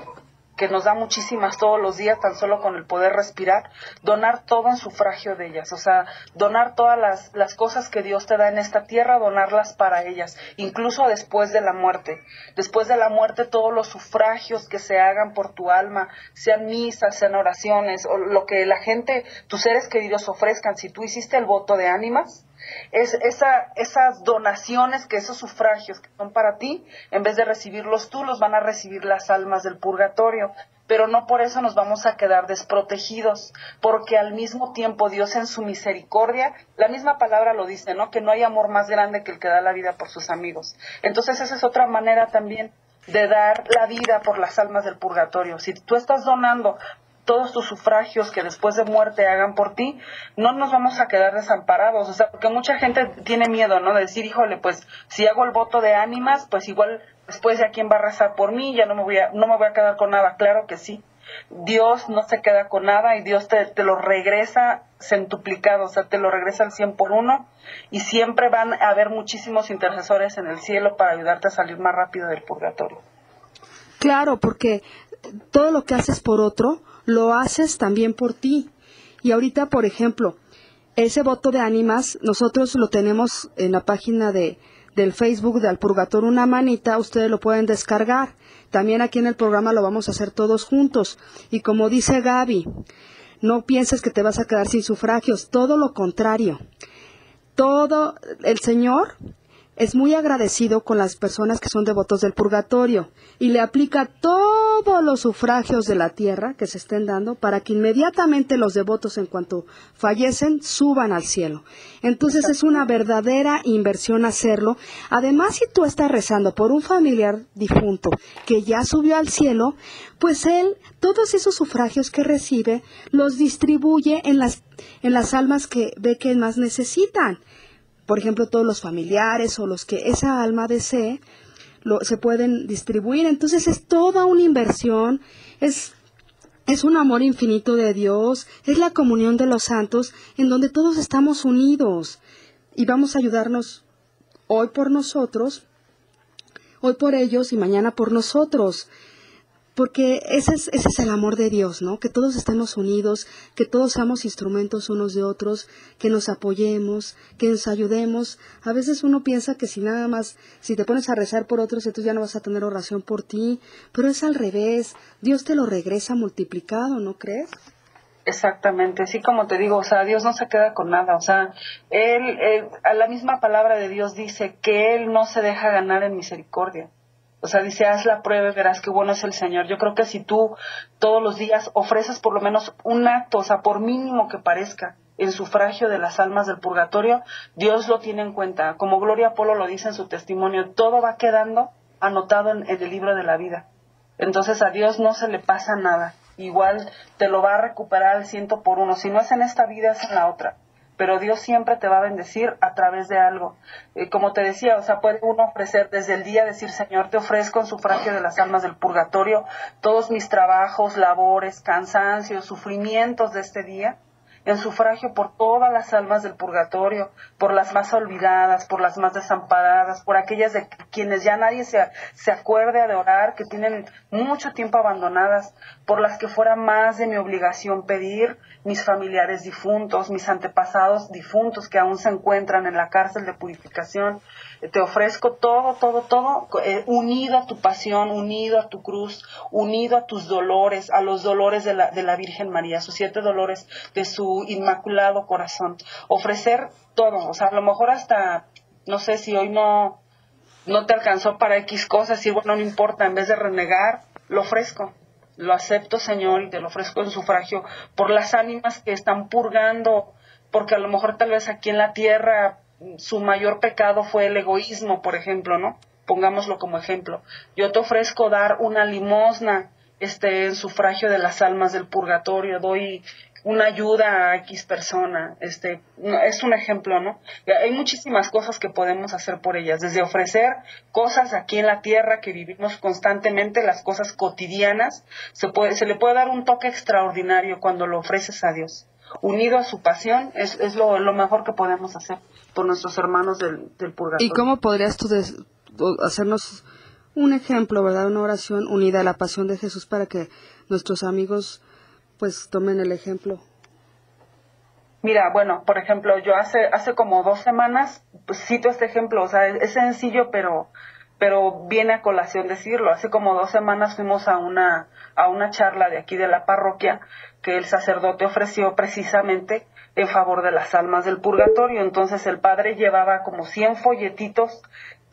que nos da muchísimas todos los días, tan solo con el poder respirar, donar todo en sufragio de ellas, o sea, donar todas las cosas que Dios te da en esta tierra, donarlas para ellas, incluso después de la muerte. Después de la muerte, todos los sufragios que se hagan por tu alma, sean misas, sean oraciones, o lo que la gente, tus seres queridos ofrezcan, si tú hiciste el voto de ánimas, esas donaciones, esos sufragios que son para ti, en vez de recibirlos tú, los van a recibir las almas del purgatorio. Pero no por eso nos vamos a quedar desprotegidos, porque al mismo tiempo Dios en su misericordia, la misma palabra lo dice, ¿no? Que no hay amor más grande que el que da la vida por sus amigos. Entonces esa es otra manera también de dar la vida por las almas del purgatorio. Si tú estás donando todos tus sufragios que después de muerte hagan por ti, no nos vamos a quedar desamparados. O sea, porque mucha gente tiene miedo, ¿no? De decir, híjole, pues si hago el voto de ánimas, pues igual después ya quién va a rezar por mí, ya no me voy a quedar con nada. Claro que sí. Dios no se queda con nada y Dios te lo regresa centuplicado, o sea, te lo regresa al 100 por 1, y siempre van a haber muchísimos intercesores en el cielo para ayudarte a salir más rápido del purgatorio. Claro, porque todo lo que haces por otro, lo haces también por ti. Y ahorita, por ejemplo, ese voto de ánimas, nosotros lo tenemos en la página del Facebook de Al Purgatorio Una Manita, ustedes lo pueden descargar. También aquí en el programa lo vamos a hacer todos juntos. Y como dice Gaby, no pienses que te vas a quedar sin sufragios, todo lo contrario. El Señor es muy agradecido con las personas que son devotos del purgatorio y le aplica todos los sufragios de la tierra que se estén dando para que inmediatamente los devotos, en cuanto fallecen, suban al cielo. Entonces es una verdadera inversión hacerlo. Además, si tú estás rezando por un familiar difunto que ya subió al cielo, pues él, todos esos sufragios que recibe, los distribuye en las almas que ve que más necesitan. Por ejemplo, todos los familiares o los que esa alma desee, se pueden distribuir. Entonces es toda una inversión, es un amor infinito de Dios, es la comunión de los santos en donde todos estamos unidos y vamos a ayudarnos hoy por nosotros, hoy por ellos y mañana por nosotros. Porque ese es el amor de Dios, ¿no? Que todos estemos unidos, que todos seamos instrumentos unos de otros, que nos apoyemos, que nos ayudemos. A veces uno piensa que si te pones a rezar por otros, entonces ya no vas a tener oración por ti, pero es al revés. Dios te lo regresa multiplicado, ¿no crees? Exactamente, sí, como te digo, o sea, Dios no se queda con nada, o sea, a la misma palabra de Dios dice que Él no se deja ganar en misericordia. O sea, dice, haz la prueba y verás qué bueno es el Señor. Yo creo que si tú todos los días ofreces por lo menos un acto, o sea, por mínimo que parezca, en sufragio de las almas del purgatorio, Dios lo tiene en cuenta. Como Gloria Polo lo dice en su testimonio, todo va quedando anotado en el libro de la vida. Entonces a Dios no se le pasa nada. Igual te lo va a recuperar al 100 por 1. Si no es en esta vida, es en la otra. Pero Dios siempre te va a bendecir a través de algo. Como te decía, o sea, puede uno ofrecer desde el día, decir, Señor, te ofrezco en sufragio de las almas del purgatorio todos mis trabajos, labores, cansancios, sufrimientos de este día, en sufragio por todas las almas del purgatorio, por las más olvidadas, por las más desamparadas, por aquellas de quienes ya nadie se acuerde de orar, que tienen mucho tiempo abandonadas, por las que fuera más de mi obligación pedir, mis familiares difuntos, mis antepasados difuntos que aún se encuentran en la cárcel de purificación. Te ofrezco todo, unido a tu pasión, unido a tu cruz, unido a tus dolores, a los dolores de la Virgen María, sus 7 dolores de su inmaculado corazón. Ofrecer todo, o sea, a lo mejor hasta, no sé, si hoy no te alcanzó para X cosas, y bueno, no importa, en vez de renegar, lo ofrezco. Lo acepto, Señor, y te lo ofrezco en sufragio por las ánimas que están purgando, porque a lo mejor tal vez aquí en la tierra su mayor pecado fue el egoísmo, por ejemplo, ¿no? Pongámoslo como ejemplo. Yo te ofrezco dar una limosna en sufragio de las almas del purgatorio, doy una ayuda a X persona, es un ejemplo, ¿no? Hay muchísimas cosas que podemos hacer por ellas, desde ofrecer cosas aquí en la tierra que vivimos constantemente, las cosas cotidianas, se le puede dar un toque extraordinario cuando lo ofreces a Dios. Unido a su pasión, es lo mejor que podemos hacer por nuestros hermanos del purgatorio. ¿Y cómo podrías tú hacernos un ejemplo, verdad, una oración unida a la pasión de Jesús para que nuestros amigos pues tomen el ejemplo? Mira, bueno, por ejemplo, yo hace como 2 semanas, pues cito este ejemplo, o sea, es sencillo, pero viene a colación decirlo. Hace como 2 semanas fuimos a una charla de aquí de la parroquia que el sacerdote ofreció precisamente en favor de las almas del purgatorio. Entonces el padre llevaba como 100 folletitos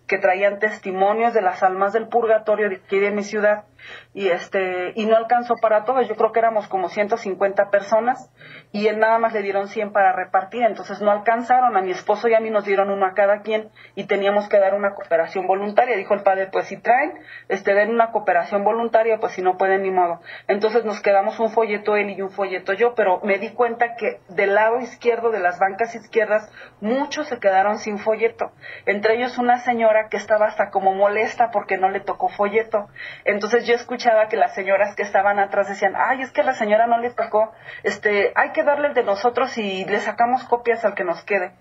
que traían testimonios de las almas del purgatorio de aquí de mi ciudad, y no alcanzó para todos. Yo creo que éramos como 150 personas y él nada más le dieron 100 para repartir, entonces no alcanzaron. A mi esposo y a mí nos dieron uno a cada quien y teníamos que dar una cooperación voluntaria. Dijo el padre, pues si traen, den una cooperación voluntaria, pues si no pueden ni modo. Entonces nos quedamos un folleto él y un folleto yo, pero me di cuenta que del lado izquierdo, de las bancas izquierdas, muchos se quedaron sin folleto, entre ellos una señora que estaba hasta como molesta porque no le tocó folleto. Entonces yo escuchaba que las señoras que estaban atrás decían, ay, es que a la señora no le tocó, hay que darle el de nosotros y le sacamos copias al que nos quede.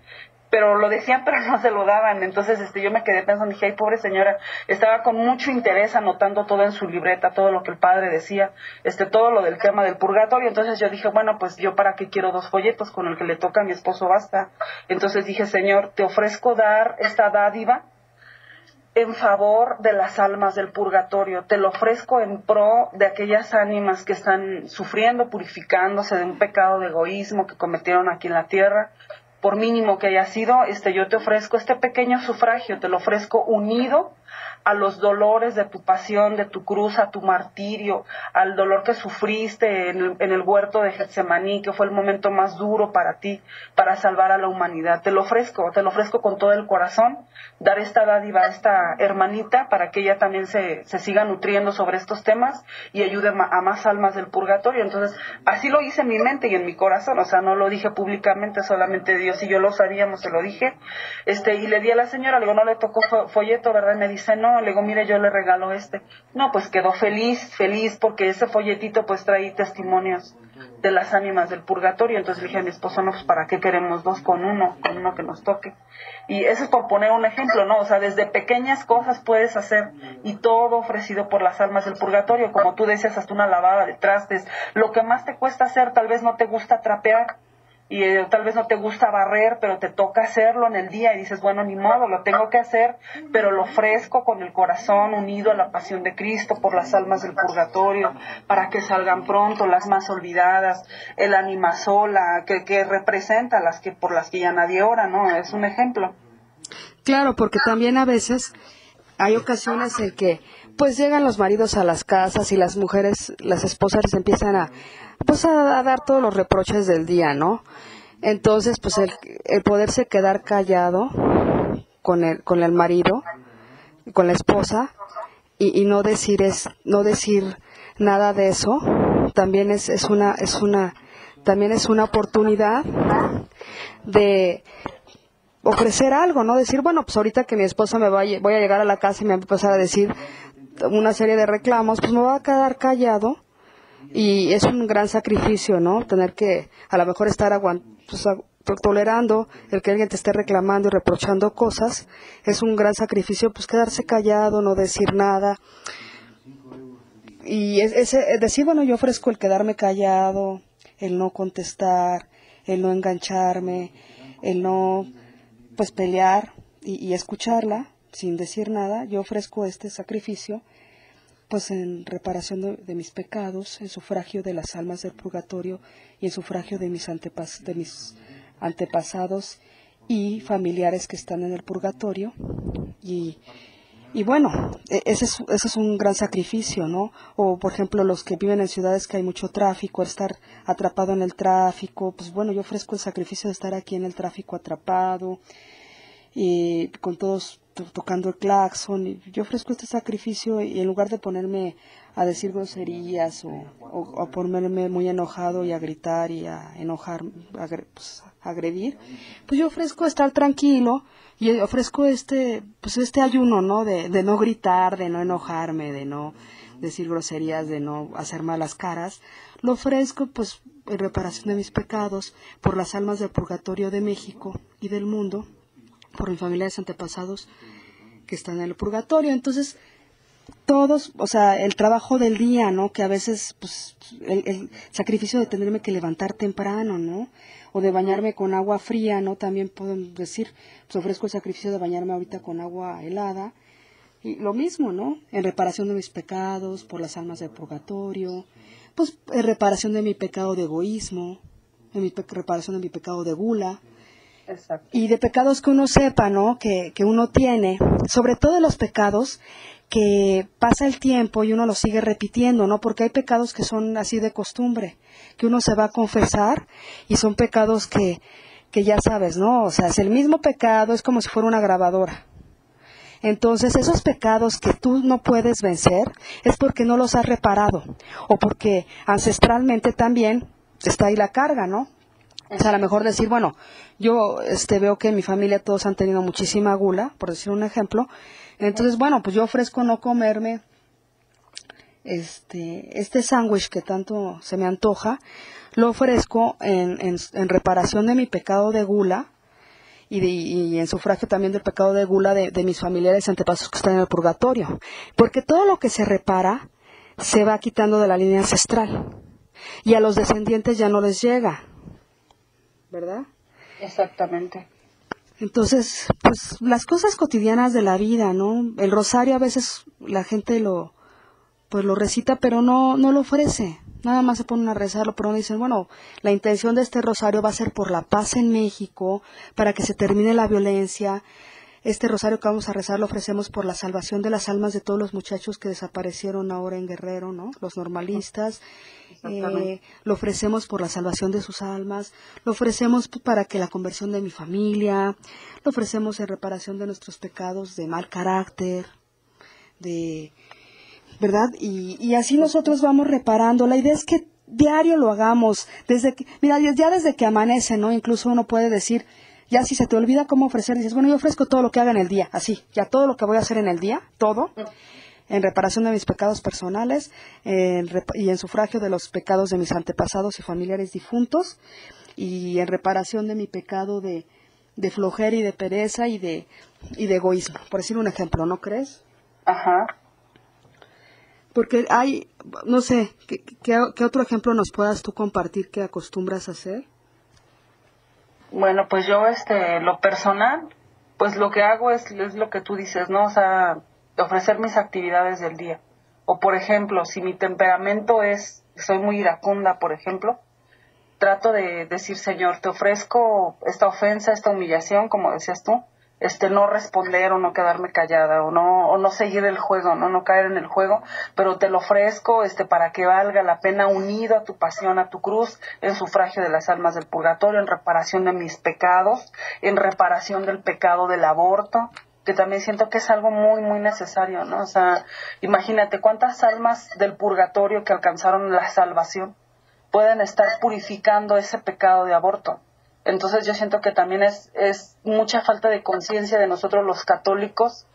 Pero lo decían, pero no se lo daban. Entonces yo me quedé pensando, dije, ay, pobre señora, estaba con mucho interés anotando todo en su libreta, todo lo que el padre decía, todo lo del tema del purgatorio. Entonces yo dije, bueno, pues yo para qué quiero 2 folletos, con el que le toca a mi esposo basta. Entonces dije, Señor, te ofrezco dar esta dádiva en favor de las almas del purgatorio, te lo ofrezco en pro de aquellas ánimas que están sufriendo, purificándose de un pecado de egoísmo que cometieron aquí en la tierra, por mínimo que haya sido. Yo te ofrezco este pequeño sufragio, te lo ofrezco unido a los dolores de tu pasión, de tu cruz, a tu martirio, al dolor que sufriste en el huerto de Getsemaní, que fue el momento más duro para ti, para salvar a la humanidad. Te lo ofrezco con todo el corazón, dar esta dádiva a esta hermanita para que ella también se siga nutriendo sobre estos temas y ayude a más almas del purgatorio. Entonces, así lo hice en mi mente y en mi corazón, no lo dije públicamente, solamente Dios y yo lo sabíamos, se lo dije, y le di a la señora, le digo, no le tocó folleto, ¿verdad? Y me dice, no. Le digo, mire, yo le regalo No, pues quedó feliz porque ese folletito pues trae testimonios de las ánimas del purgatorio. Entonces le dije a mi esposo, no, pues ¿para qué queremos 2 con uno que nos toque? Y eso es por poner un ejemplo, ¿no? Desde pequeñas cosas puedes hacer y todo ofrecido por las almas del purgatorio. Como tú decías, hasta una lavada de trastes. Lo que más te cuesta hacer, tal vez no te gusta trapear, y tal vez no te gusta barrer, pero te toca hacerlo en el día y dices, bueno, ni modo, lo tengo que hacer, pero lo ofrezco con el corazón unido a la pasión de Cristo por las almas del purgatorio, para que salgan pronto las más olvidadas, el ánima sola, que representa por las que ya nadie ora, ¿no? Es un ejemplo. Claro, porque también a veces hay ocasiones en que pues llegan los maridos a las casas y las mujeres, las esposas les empiezan a dar todos los reproches del día, ¿no? Entonces, pues el poderse quedar callado con el marido, con la esposa, y no decir nada de eso, también es una oportunidad de ofrecer algo, ¿no? Decir, bueno, pues ahorita que mi esposa voy a llegar a la casa y me va a empezar a decir una serie de reclamos, pues me voy a quedar callado. Y es un gran sacrificio, ¿no? Tener que a lo mejor estar tolerando el que alguien te esté reclamando y reprochando cosas. Es un gran sacrificio, pues quedarse callado, no decir nada. Y es decir, bueno, yo ofrezco el quedarme callado, el no contestar, el no engancharme, el no pues pelear y escucharla sin decir nada. Yo ofrezco este sacrificio pues en reparación de mis pecados, en sufragio de las almas del purgatorio y en sufragio de mis antepasados y familiares que están en el purgatorio. Y bueno, ese es un gran sacrificio, ¿no? O por ejemplo los que viven en ciudades que hay mucho tráfico, estar atrapado en el tráfico, pues bueno, yo ofrezco el sacrificio de estar aquí en el tráfico atrapado y con todos tocando el claxon, y yo ofrezco este sacrificio y en lugar de ponerme a decir groserías o ponerme muy enojado y a gritar y a enojar, a agredir, pues yo ofrezco estar tranquilo y ofrezco este ayuno, ¿no? De no gritar, de no enojarme, de no decir groserías, de no hacer malas caras. Lo ofrezco pues en reparación de mis pecados por las almas del purgatorio de México y del mundo, por mis familiares antepasados que están en el purgatorio. Entonces, todos, el trabajo del día, ¿no? Que a veces, pues, el sacrificio de tenerme que levantar temprano, ¿no? O de bañarme con agua fría, ¿no? También puedo decir, pues ofrezco el sacrificio de bañarme ahorita con agua helada. Y lo mismo, ¿no? En reparación de mis pecados, por las almas del purgatorio, pues en reparación de mi pecado de egoísmo, en reparación de mi pecado de gula. Exacto. Y de pecados que uno sepa, ¿no? Que uno tiene, sobre todo los pecados que pasa el tiempo y uno lo sigue repitiendo, ¿no? Porque hay pecados que son así de costumbre, que uno se va a confesar y son pecados que ya sabes, ¿no? O sea, es el mismo pecado, es como si fuera una grabadora. Entonces, esos pecados que tú no puedes vencer es porque no los has reparado o porque ancestralmente también está ahí la carga, ¿no? O sea, a lo mejor decir, bueno, yo veo que en mi familia todos han tenido muchísima gula, por decir un ejemplo. Entonces, bueno, pues yo ofrezco no comerme este sándwich que tanto se me antoja, lo ofrezco en reparación de mi pecado de gula y en sufragio también del pecado de gula de mis familiares antepasados que están en el purgatorio. Porque todo lo que se repara se va quitando de la línea ancestral y a los descendientes ya no les llega, ¿verdad? Exactamente. Entonces, pues las cosas cotidianas de la vida, ¿no? El rosario a veces la gente lo recita, pero no lo ofrece. Nada más se ponen a rezarlo, pero no dicen, bueno, la intención de este rosario va a ser por la paz en México, para que se termine la violencia. Este rosario que vamos a rezar lo ofrecemos por la salvación de las almas de todos los muchachos que desaparecieron ahora en Guerrero, ¿no? Los normalistas. Lo ofrecemos por la salvación de sus almas. Lo ofrecemos para que la conversión de mi familia. Lo ofrecemos en reparación de nuestros pecados de mal carácter, ¿verdad? Y así nosotros vamos reparando. La idea es que diario lo hagamos. Desde que amanece, ¿no? Incluso uno puede decir, ya si se te olvida cómo ofrecer, dices, bueno, yo ofrezco todo lo que haga en el día, así, ya todo lo que voy a hacer en el día, todo, en reparación de mis pecados personales y en sufragio de los pecados de mis antepasados y familiares difuntos, y en reparación de mi pecado de flojera y de pereza y de egoísmo, por decir un ejemplo, ¿no crees? Ajá. Porque hay, no sé, ¿qué otro ejemplo nos puedas tú compartir que acostumbras a hacer? Bueno, pues yo, lo personal, pues lo que hago es lo que tú dices, ¿no? O sea, ofrecer mis actividades del día. O, por ejemplo, si mi temperamento soy muy iracunda, por ejemplo, trato de decir, Señor, te ofrezco esta ofensa, esta humillación, como decías tú, no responder o no quedarme callada o no seguir el juego, no caer en el juego, pero te lo ofrezco para que valga la pena, unido a tu pasión, a tu cruz, en sufragio de las almas del purgatorio, en reparación de mis pecados, en reparación del pecado del aborto, que también siento que es algo muy, muy necesario, ¿no? O sea, imagínate cuántas almas del purgatorio que alcanzaron la salvación pueden estar purificando ese pecado de aborto. Entonces yo siento que también es mucha falta de conciencia de nosotros los católicos,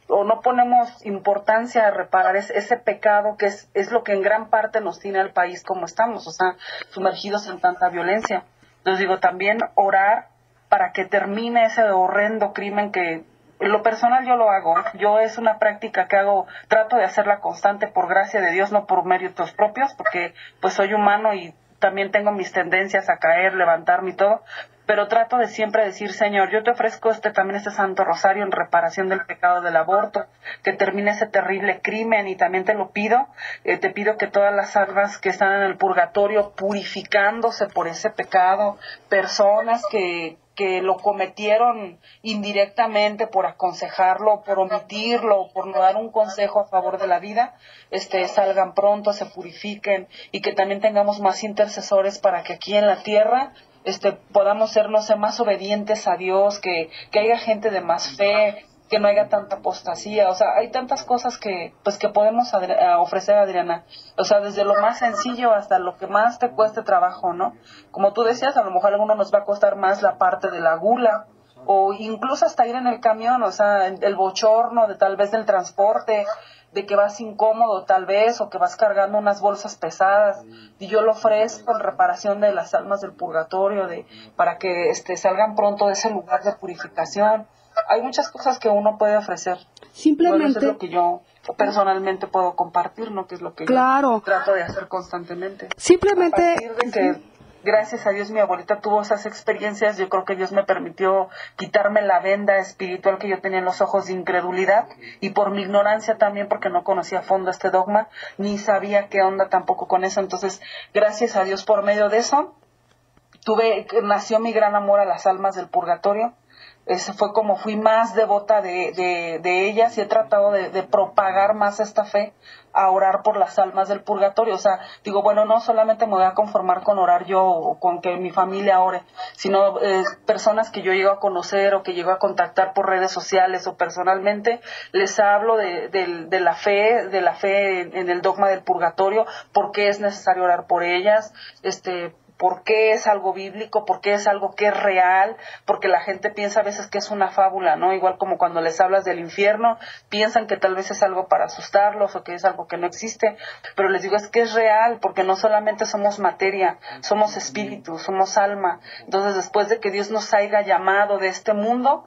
o no ponemos importancia a reparar ese pecado que es lo que en gran parte nos tiene al país como estamos, o sea, sumergidos en tanta violencia. Entonces digo, también orar para que termine ese horrendo crimen que en lo personal yo lo hago. Yo es una práctica que hago, trato de hacerla constante por gracia de Dios, no por méritos propios, porque pues soy humano y también tengo mis tendencias a caer, levantarme y todo, pero trato de siempre decir, Señor, yo te ofrezco también este Santo Rosario en reparación del pecado del aborto, que termine ese terrible crimen, y también te lo pido, te pido que todas las almas que están en el purgatorio purificándose por ese pecado, personas que lo cometieron indirectamente por aconsejarlo, por omitirlo, por no dar un consejo a favor de la vida, salgan pronto, se purifiquen, y que también tengamos más intercesores para que aquí en la tierra podamos ser, no sé, más obedientes a Dios, que haya gente de más fe, que no haya tanta apostasía. O sea, hay tantas cosas que podemos ofrecer, Adriana. O sea, desde lo más sencillo hasta lo que más te cueste trabajo, ¿no? Como tú decías, a lo mejor a alguno nos va a costar más la parte de la gula, o incluso hasta ir en el camión, o sea, el bochorno de tal vez del transporte, de que vas incómodo tal vez, o que vas cargando unas bolsas pesadas, y yo lo ofrezco en reparación de las almas del purgatorio, para que salgan pronto de ese lugar de purificación. Hay muchas cosas que uno puede ofrecer. Simplemente, bueno, eso es lo que yo personalmente puedo compartir, ¿no? Que es lo que yo trato de hacer constantemente. Simplemente, a partir de que, gracias a Dios, mi abuelita tuvo esas experiencias, yo creo que Dios me permitió quitarme la venda espiritual que yo tenía en los ojos de incredulidad, y por mi ignorancia también, porque no conocía a fondo este dogma, ni sabía qué onda tampoco con eso. Entonces, gracias a Dios, por medio de eso, nació mi gran amor a las almas del purgatorio. fue como fui más devota de ellas, y he tratado de propagar más esta fe, a orar por las almas del purgatorio. O sea, digo, bueno, no solamente me voy a conformar con orar yo o con que mi familia ore, sino personas que yo llego a conocer o que llego a contactar por redes sociales o personalmente, les hablo de la fe en el dogma del purgatorio, por qué es necesario orar por ellas, por qué es algo bíblico, por qué es algo que es real, porque la gente piensa a veces que es una fábula, ¿no? Igual como cuando les hablas del infierno, piensan que tal vez es algo para asustarlos o que es algo que no existe, pero les digo, es que es real, porque no solamente somos materia, somos espíritu, somos alma. Entonces, después de que Dios nos haya llamado de este mundo,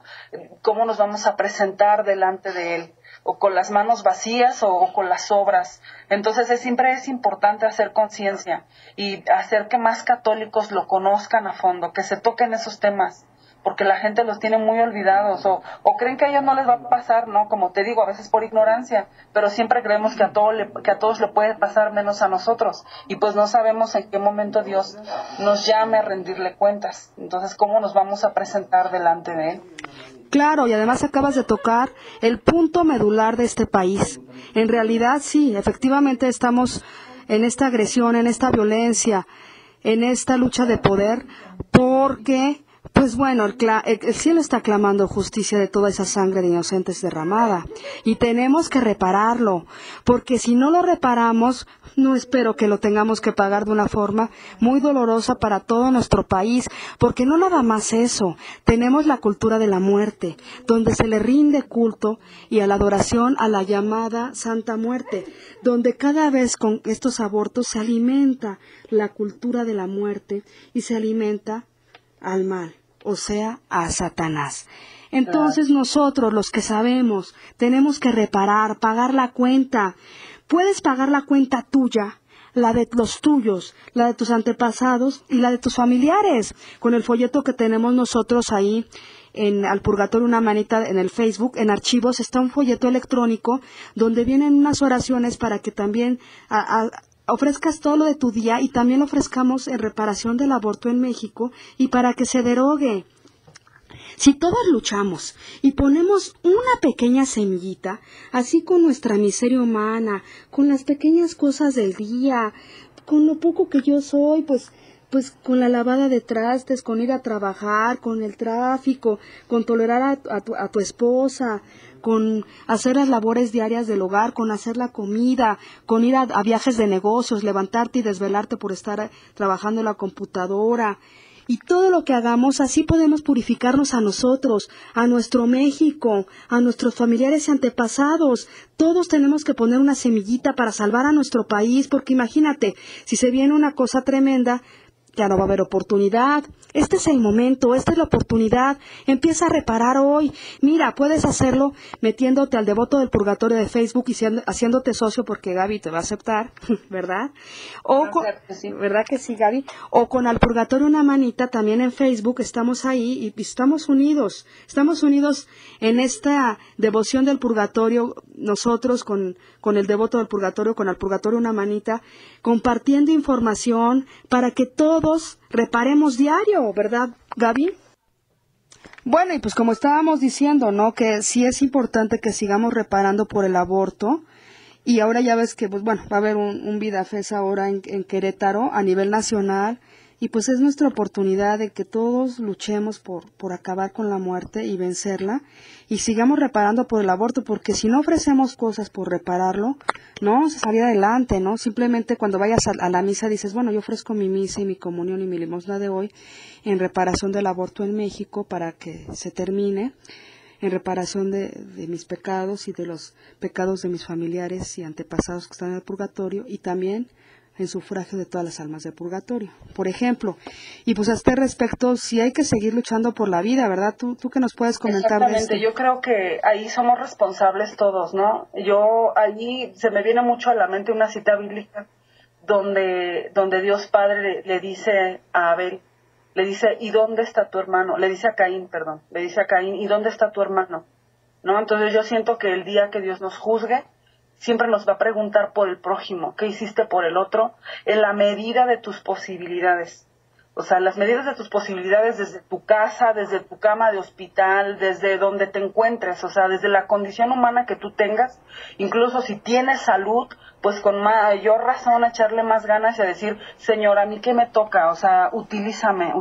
¿cómo nos vamos a presentar delante de Él? O con las manos vacías o con las obras. Entonces siempre es importante hacer conciencia y hacer que más católicos lo conozcan a fondo, que se toquen esos temas, porque la gente los tiene muy olvidados o creen que a ellos no les va a pasar, ¿no? Como te digo, a veces por ignorancia, pero siempre creemos que a todos le puede pasar menos a nosotros, y pues no sabemos en qué momento Dios nos llame a rendirle cuentas. Entonces, ¿cómo nos vamos a presentar delante de Él? Claro, y además acabas de tocar el punto medular de este país. En realidad, sí, efectivamente estamos en esta agresión, en esta violencia, en esta lucha de poder, porque, pues bueno, el cielo está clamando justicia de toda esa sangre de inocentes derramada, y tenemos que repararlo, porque si no lo reparamos, no espero que lo tengamos que pagar de una forma muy dolorosa para todo nuestro país, porque no nada más eso, tenemos la cultura de la muerte, donde se le rinde culto y a la adoración a la llamada Santa Muerte, donde cada vez con estos abortos se alimenta la cultura de la muerte y se alimenta al mal, o sea, a Satanás. Entonces nosotros, los que sabemos, tenemos que reparar, pagar la cuenta. Puedes pagar la cuenta tuya, la de los tuyos, la de tus antepasados y la de tus familiares, con el folleto que tenemos nosotros ahí Al Purgatorio Una Manita en el Facebook. En archivos está un folleto electrónico donde vienen unas oraciones para que también ofrezcas todo lo de tu día, y también ofrezcamos en reparación del aborto en México y para que se derogue. Si todos luchamos y ponemos una pequeña semillita, así con nuestra miseria humana, con las pequeñas cosas del día, con lo poco que yo soy, pues con la lavada de trastes, con ir a trabajar, con el tráfico, con tolerar a tu esposa, con hacer las labores diarias del hogar, con hacer la comida, con ir a viajes de negocios, levantarte y desvelarte por estar trabajando en la computadora. Y todo lo que hagamos, así podemos purificarnos a nosotros, a nuestro México, a nuestros familiares y antepasados. Todos tenemos que poner una semillita para salvar a nuestro país, porque imagínate, si se viene una cosa tremenda, ya no va a haber oportunidad. Este es el momento, esta es la oportunidad. Empieza a reparar hoy. Mira, puedes hacerlo metiéndote al Devoto del Purgatorio de Facebook y haciéndote socio, porque Gaby te va a aceptar, ¿verdad? ¿Verdad que sí, Gaby? O con Al Purgatorio Una Manita, también en Facebook, estamos ahí y estamos unidos. Estamos unidos en esta devoción del purgatorio, nosotros con el Devoto del Purgatorio, con Al Purgatorio Una Manita, compartiendo información para que todos reparemos diario, ¿verdad, Gaby? Bueno, y pues como estábamos diciendo, ¿no? Que sí es importante que sigamos reparando por el aborto. Y ahora ya ves que, pues bueno, va a haber un VidaFest ahora en Querétaro a nivel nacional. Y pues es nuestra oportunidad de que todos luchemos por acabar con la muerte y vencerla, y sigamos reparando por el aborto, porque si no ofrecemos cosas por repararlo, no vamos a salir adelante, ¿no? Simplemente cuando vayas a la misa dices, bueno, yo ofrezco mi misa y mi comunión y mi limosna de hoy en reparación del aborto en México para que se termine, en reparación de mis pecados y de los pecados de mis familiares y antepasados que están en el purgatorio, y también en sufragio de todas las almas del purgatorio, por ejemplo. Y pues a este respecto, sí hay que seguir luchando por la vida, ¿verdad? ¿Tú qué nos puedes comentar de esto? Exactamente, yo creo que ahí somos responsables todos, ¿no? Allí se me viene mucho a la mente una cita bíblica donde Dios Padre le dice a Abel, le dice, ¿y dónde está tu hermano? Le dice a Caín, ¿y dónde está tu hermano? ¿No? Entonces yo siento que el día que Dios nos juzgue, siempre nos va a preguntar por el prójimo, ¿qué hiciste por el otro? En la medida de tus posibilidades. O sea, las medidas de tus posibilidades desde tu casa, desde tu cama de hospital, desde donde te encuentres, o sea, desde la condición humana que tú tengas, incluso si tienes salud, pues con mayor razón echarle más ganas y a decir, Señor, ¿a mí qué me toca? O sea, utilízame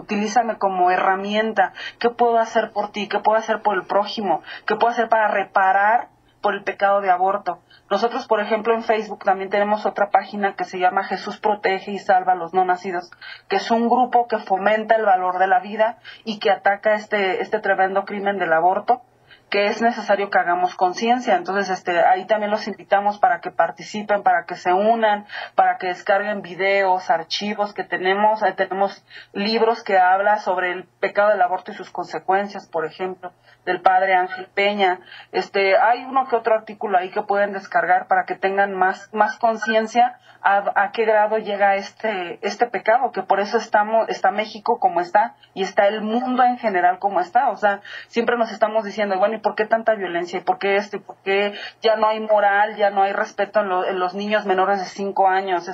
como herramienta. ¿Qué puedo hacer por ti? ¿Qué puedo hacer por el prójimo? ¿Qué puedo hacer para reparar por el pecado de aborto? Nosotros, por ejemplo, en Facebook también tenemos otra página que se llama Jesús Protege y Salva a los No Nacidos, que es un grupo que fomenta el valor de la vida y que ataca este tremendo crimen del aborto, que es necesario que hagamos conciencia. Entonces, ahí también los invitamos para que participen, para que se unan, para que descarguen videos, archivos que tenemos. Ahí tenemos libros que hablan sobre el pecado del aborto y sus consecuencias, por ejemplo, del padre Ángel Peña. Hay uno que otro artículo ahí que pueden descargar para que tengan más conciencia a qué grado llega este pecado, que por eso está México como está y está el mundo en general como está. O sea, siempre nos estamos diciendo, bueno, ¿y por qué tanta violencia? ¿Y por qué esto? ¿Y por qué ya no hay moral, ya no hay respeto en los niños menores de 5 años?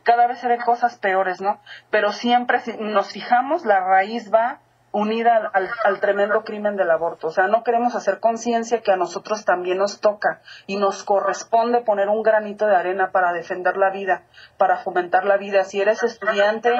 Cada vez se ven cosas peores, ¿no? Pero siempre, si nos fijamos, la raíz va unida al tremendo crimen del aborto. O sea, no queremos hacer conciencia que a nosotros también nos toca y nos corresponde poner un granito de arena para defender la vida, para fomentar la vida. Si eres estudiante,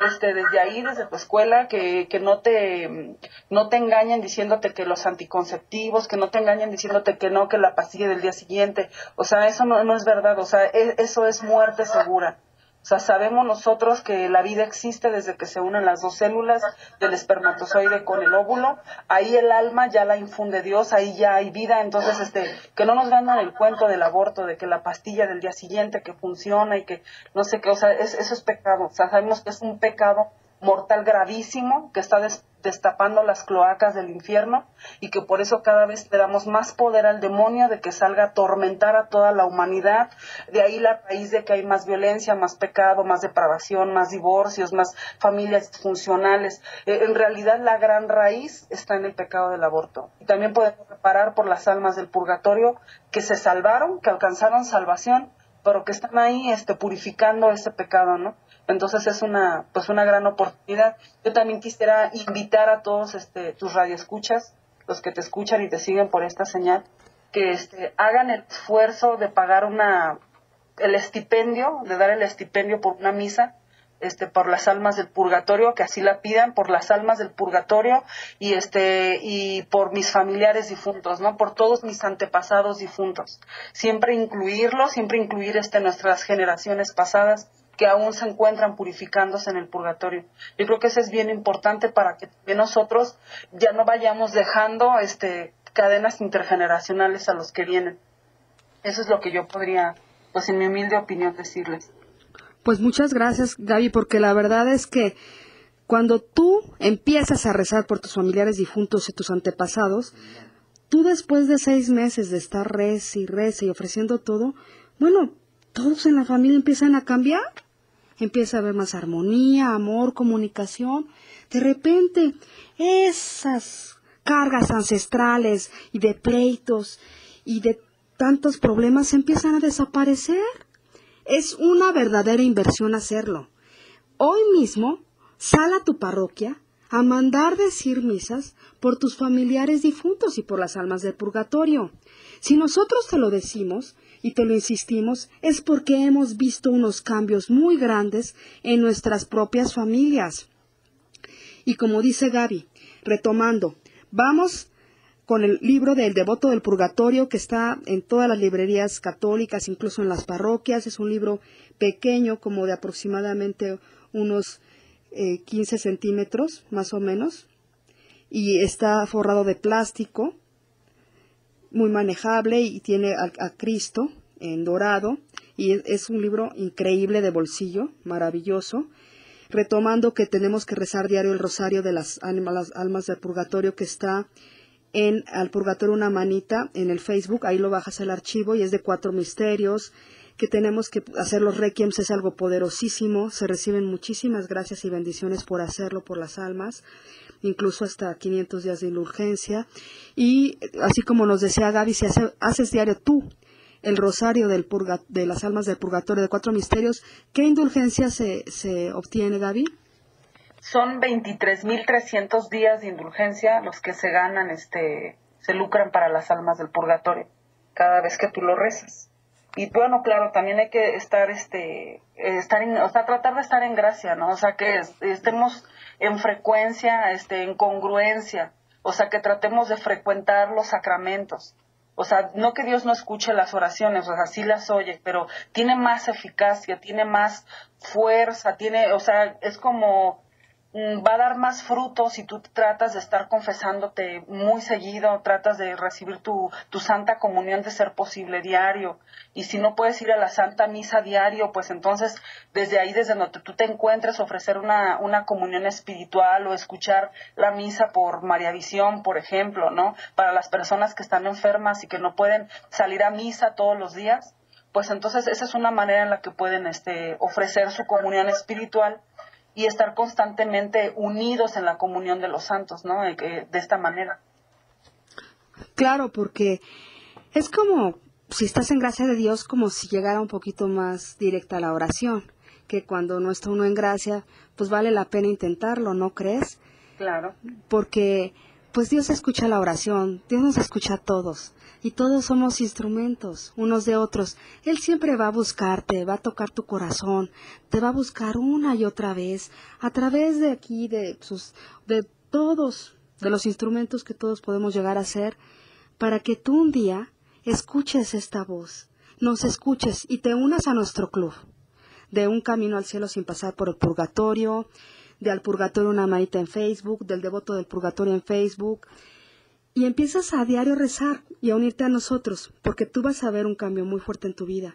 desde ahí, desde tu escuela, que no te engañen diciéndote que los anticonceptivos, que no te engañen diciéndote que no, que la pastilla del día siguiente. O sea, eso no es verdad. O sea, eso es muerte segura. O sea, sabemos nosotros que la vida existe desde que se unen las dos células del espermatozoide con el óvulo. Ahí el alma ya la infunde Dios, ahí ya hay vida. Entonces, que no nos vendan el cuento del aborto, de que la pastilla del día siguiente que funciona y que no sé qué. O sea, eso es pecado. O sea, sabemos que es un pecado mortal gravísimo que está destapando las cloacas del infierno y que por eso cada vez le damos más poder al demonio de que salga a atormentar a toda la humanidad. De ahí la raíz de que hay más violencia, más pecado, más depravación, más divorcios, más familias disfuncionales. En realidad la gran raíz está en el pecado del aborto. Y también podemos reparar por las almas del purgatorio que se salvaron, que alcanzaron salvación, pero que están ahí purificando ese pecado, ¿no? Entonces es una gran oportunidad. Yo también quisiera invitar a todos tus radioescuchas, los que te escuchan y te siguen por esta señal, que hagan el esfuerzo de pagar el estipendio, de dar el estipendio por una misa, por las almas del purgatorio, que así la pidan, por las almas del purgatorio y por mis familiares difuntos, ¿no? Por todos mis antepasados difuntos. Siempre incluir nuestras generaciones pasadas que aún se encuentran purificándose en el purgatorio. Yo creo que eso es bien importante para que también nosotros ya no vayamos dejando cadenas intergeneracionales a los que vienen. Eso es lo que yo podría, pues en mi humilde opinión, decirles. Pues muchas gracias, Gaby, porque la verdad es que cuando tú empiezas a rezar por tus familiares difuntos y tus antepasados, tú después de 6 meses de estar reza y ofreciendo todo, bueno, todos en la familia empiezan a cambiar. Empieza a haber más armonía, amor, comunicación. De repente, esas cargas ancestrales y de pleitos y de tantos problemas empiezan a desaparecer. Es una verdadera inversión hacerlo. Hoy mismo, sal a tu parroquia a mandar decir misas por tus familiares difuntos y por las almas del purgatorio. Si nosotros te lo decimos y te lo insistimos, es porque hemos visto unos cambios muy grandes en nuestras propias familias. Y como dice Gaby, retomando, vamos con el libro del Devoto del Purgatorio, que está en todas las librerías católicas, incluso en las parroquias. Es un libro pequeño, como de aproximadamente unos 15 centímetros, más o menos, y está forrado de plástico, muy manejable, y tiene a Cristo en dorado, y es un libro increíble de bolsillo, maravilloso. Retomando que tenemos que rezar diario el rosario de las almas del purgatorio, que está en Al Purgatorio una manita en el Facebook. Ahí lo bajas el archivo y es de 4 misterios, que tenemos que hacer los requiems. Es algo poderosísimo, se reciben muchísimas gracias y bendiciones por hacerlo por las almas, incluso hasta 500 días de indulgencia. Y así como nos decía Gaby, si haces diario tú el rosario de las almas del purgatorio de 4 misterios, ¿qué indulgencia se obtiene, Gaby? Son 23.300 días de indulgencia los que se ganan, se lucran para las almas del purgatorio, cada vez que tú lo rezas. Y bueno, claro, también hay que estar, o sea, tratar de estar en gracia, ¿no? O sea, que estemos en frecuencia, en congruencia, o sea, que tratemos de frecuentar los sacramentos. O sea, no que Dios no escuche las oraciones, o sea, sí las oye, pero tiene más eficacia, tiene más fuerza, o sea, es como va a dar más frutos si tú tratas de estar confesándote muy seguido, tratas de recibir tu santa comunión de ser posible diario. Y si no puedes ir a la santa misa diario, pues entonces desde ahí, desde donde tú te encuentres, ofrecer una comunión espiritual o escuchar la misa por María Visión, por ejemplo, ¿no? Para las personas que están enfermas y que no pueden salir a misa todos los días, pues entonces esa es una manera en la que pueden ofrecer su comunión espiritual y estar constantemente unidos en la comunión de los santos, ¿no? De esta manera. Claro, porque es como, si estás en gracia de Dios, como si llegara un poquito más directa la oración, que cuando no está uno en gracia, pues vale la pena intentarlo, ¿no crees? Claro. Porque, pues Dios escucha la oración, Dios nos escucha a todos, y todos somos instrumentos, unos de otros. Él siempre va a buscarte, va a tocar tu corazón, te va a buscar una y otra vez, a través de aquí, de todos, de los instrumentos que todos podemos llegar a ser, para que tú un día escuches esta voz, nos escuches y te unas a nuestro club, de un camino al cielo sin pasar por el purgatorio, de Al Purgatorio una manita en Facebook, del Devoto del Purgatorio en Facebook, y empiezas a diario rezar y a unirte a nosotros, porque tú vas a ver un cambio muy fuerte en tu vida.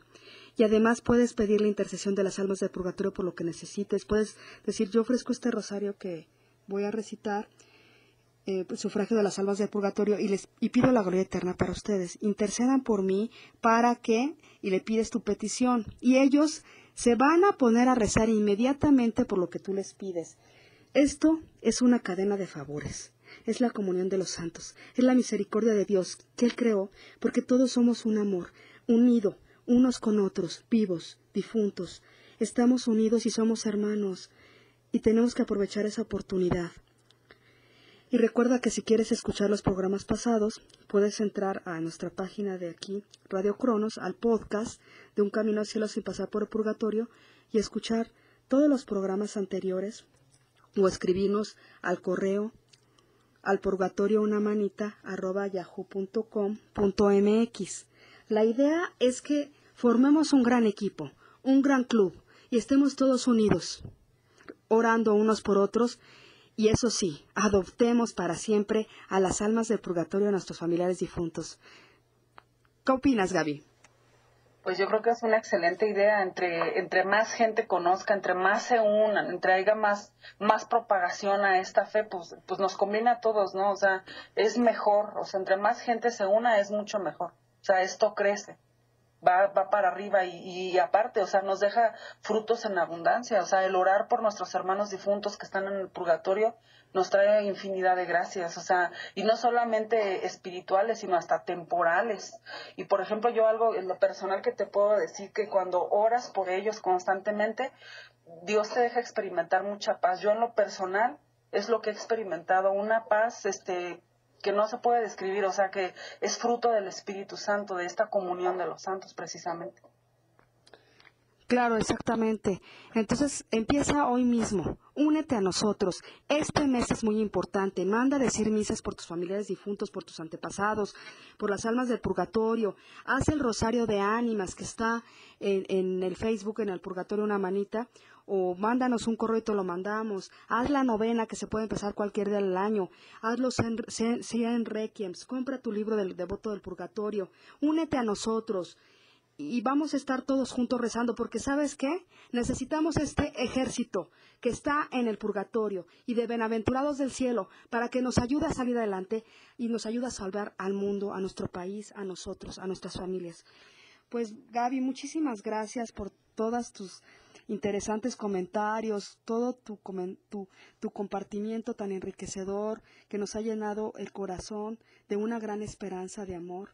Y además puedes pedir la intercesión de las almas del purgatorio por lo que necesites. Puedes decir, yo ofrezco este rosario que voy a recitar, sufragio de las almas del purgatorio, y pido la gloria eterna para ustedes. Intercedan por mí para que, y le pides tu petición, y ellos se van a poner a rezar inmediatamente por lo que tú les pides. Esto es una cadena de favores, es la comunión de los santos, es la misericordia de Dios que Él creó, porque todos somos un amor, unido, unos con otros, vivos, difuntos. Estamos unidos y somos hermanos, y tenemos que aprovechar esa oportunidad. Y recuerda que si quieres escuchar los programas pasados, puedes entrar a nuestra página de aquí, Radio Cronos, al podcast de Un Camino al Cielo sin pasar por el purgatorio, y escuchar todos los programas anteriores, o escribirnos al correo alpurgatorioUnamanita@yahoo.com.mx. La idea es que formemos un gran equipo, un gran club, y estemos todos unidos, orando unos por otros. Y eso sí, adoptemos para siempre a las almas del purgatorio de nuestros familiares difuntos. ¿Qué opinas, Gaby? Pues yo creo que es una excelente idea. Entre más gente conozca, entre más se unan, entre haya más propagación a esta fe, pues nos conviene a todos, ¿no? O sea, es mejor. O sea, entre más gente se una es mucho mejor. O sea, esto crece. Va para arriba y aparte, o sea, nos deja frutos en abundancia. O sea, el orar por nuestros hermanos difuntos que están en el purgatorio nos trae infinidad de gracias, o sea, y no solamente espirituales, sino hasta temporales. Y por ejemplo, yo algo en lo personal que te puedo decir, que cuando oras por ellos constantemente, Dios te deja experimentar mucha paz. Yo en lo personal es lo que he experimentado, una paz que no se puede describir, o sea, que es fruto del Espíritu Santo, de esta comunión de los santos precisamente. Claro, exactamente. Entonces, empieza hoy mismo. Únete a nosotros. Este mes es muy importante. Manda a decir misas por tus familiares difuntos, por tus antepasados, por las almas del purgatorio. Haz el rosario de ánimas que está en el Facebook, en el Purgatorio Una Manita, o mándanos un correo y te lo mandamos. Haz la novena que se puede empezar cualquier día del año. Hazlo sea en requiems. Compra tu libro del Devoto del Purgatorio. Únete a nosotros. Y vamos a estar todos juntos rezando, porque ¿sabes qué? Necesitamos este ejército que está en el purgatorio y de bienaventurados del cielo para que nos ayude a salir adelante y nos ayude a salvar al mundo, a nuestro país, a nosotros, a nuestras familias. Pues Gaby, muchísimas gracias por todos tus interesantes comentarios, todo tu compartimiento tan enriquecedor que nos ha llenado el corazón de una gran esperanza de amor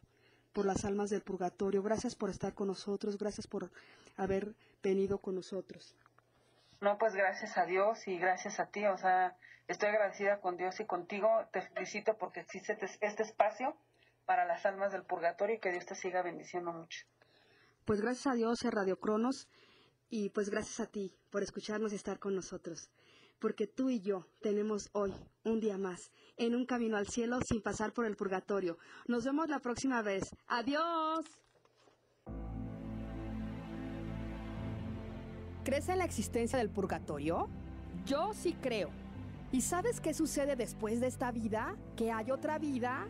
por las almas del purgatorio. Gracias por estar con nosotros, gracias por haber venido con nosotros. No, pues gracias a Dios y gracias a ti, o sea, estoy agradecida con Dios y contigo, te felicito porque existe este espacio para las almas del purgatorio y que Dios te siga bendiciendo mucho. Pues gracias a Dios, Radio Cronos, y pues gracias a ti por escucharnos y estar con nosotros, porque tú y yo tenemos hoy un día más en un camino al cielo sin pasar por el purgatorio. Nos vemos la próxima vez. ¡Adiós! ¿Crees en la existencia del purgatorio? Yo sí creo. ¿Y sabes qué sucede después de esta vida? ¿Que hay otra vida?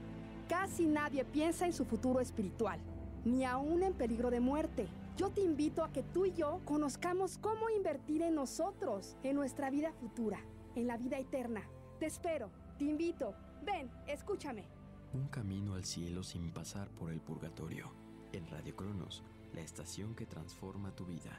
Casi nadie piensa en su futuro espiritual, ni aún en peligro de muerte. Yo te invito a que tú y yo conozcamos cómo invertir en nosotros, en nuestra vida futura, en la vida eterna. Te espero, te invito. Ven, escúchame. Un camino al cielo sin pasar por el purgatorio. En Radio Cronos, la estación que transforma tu vida.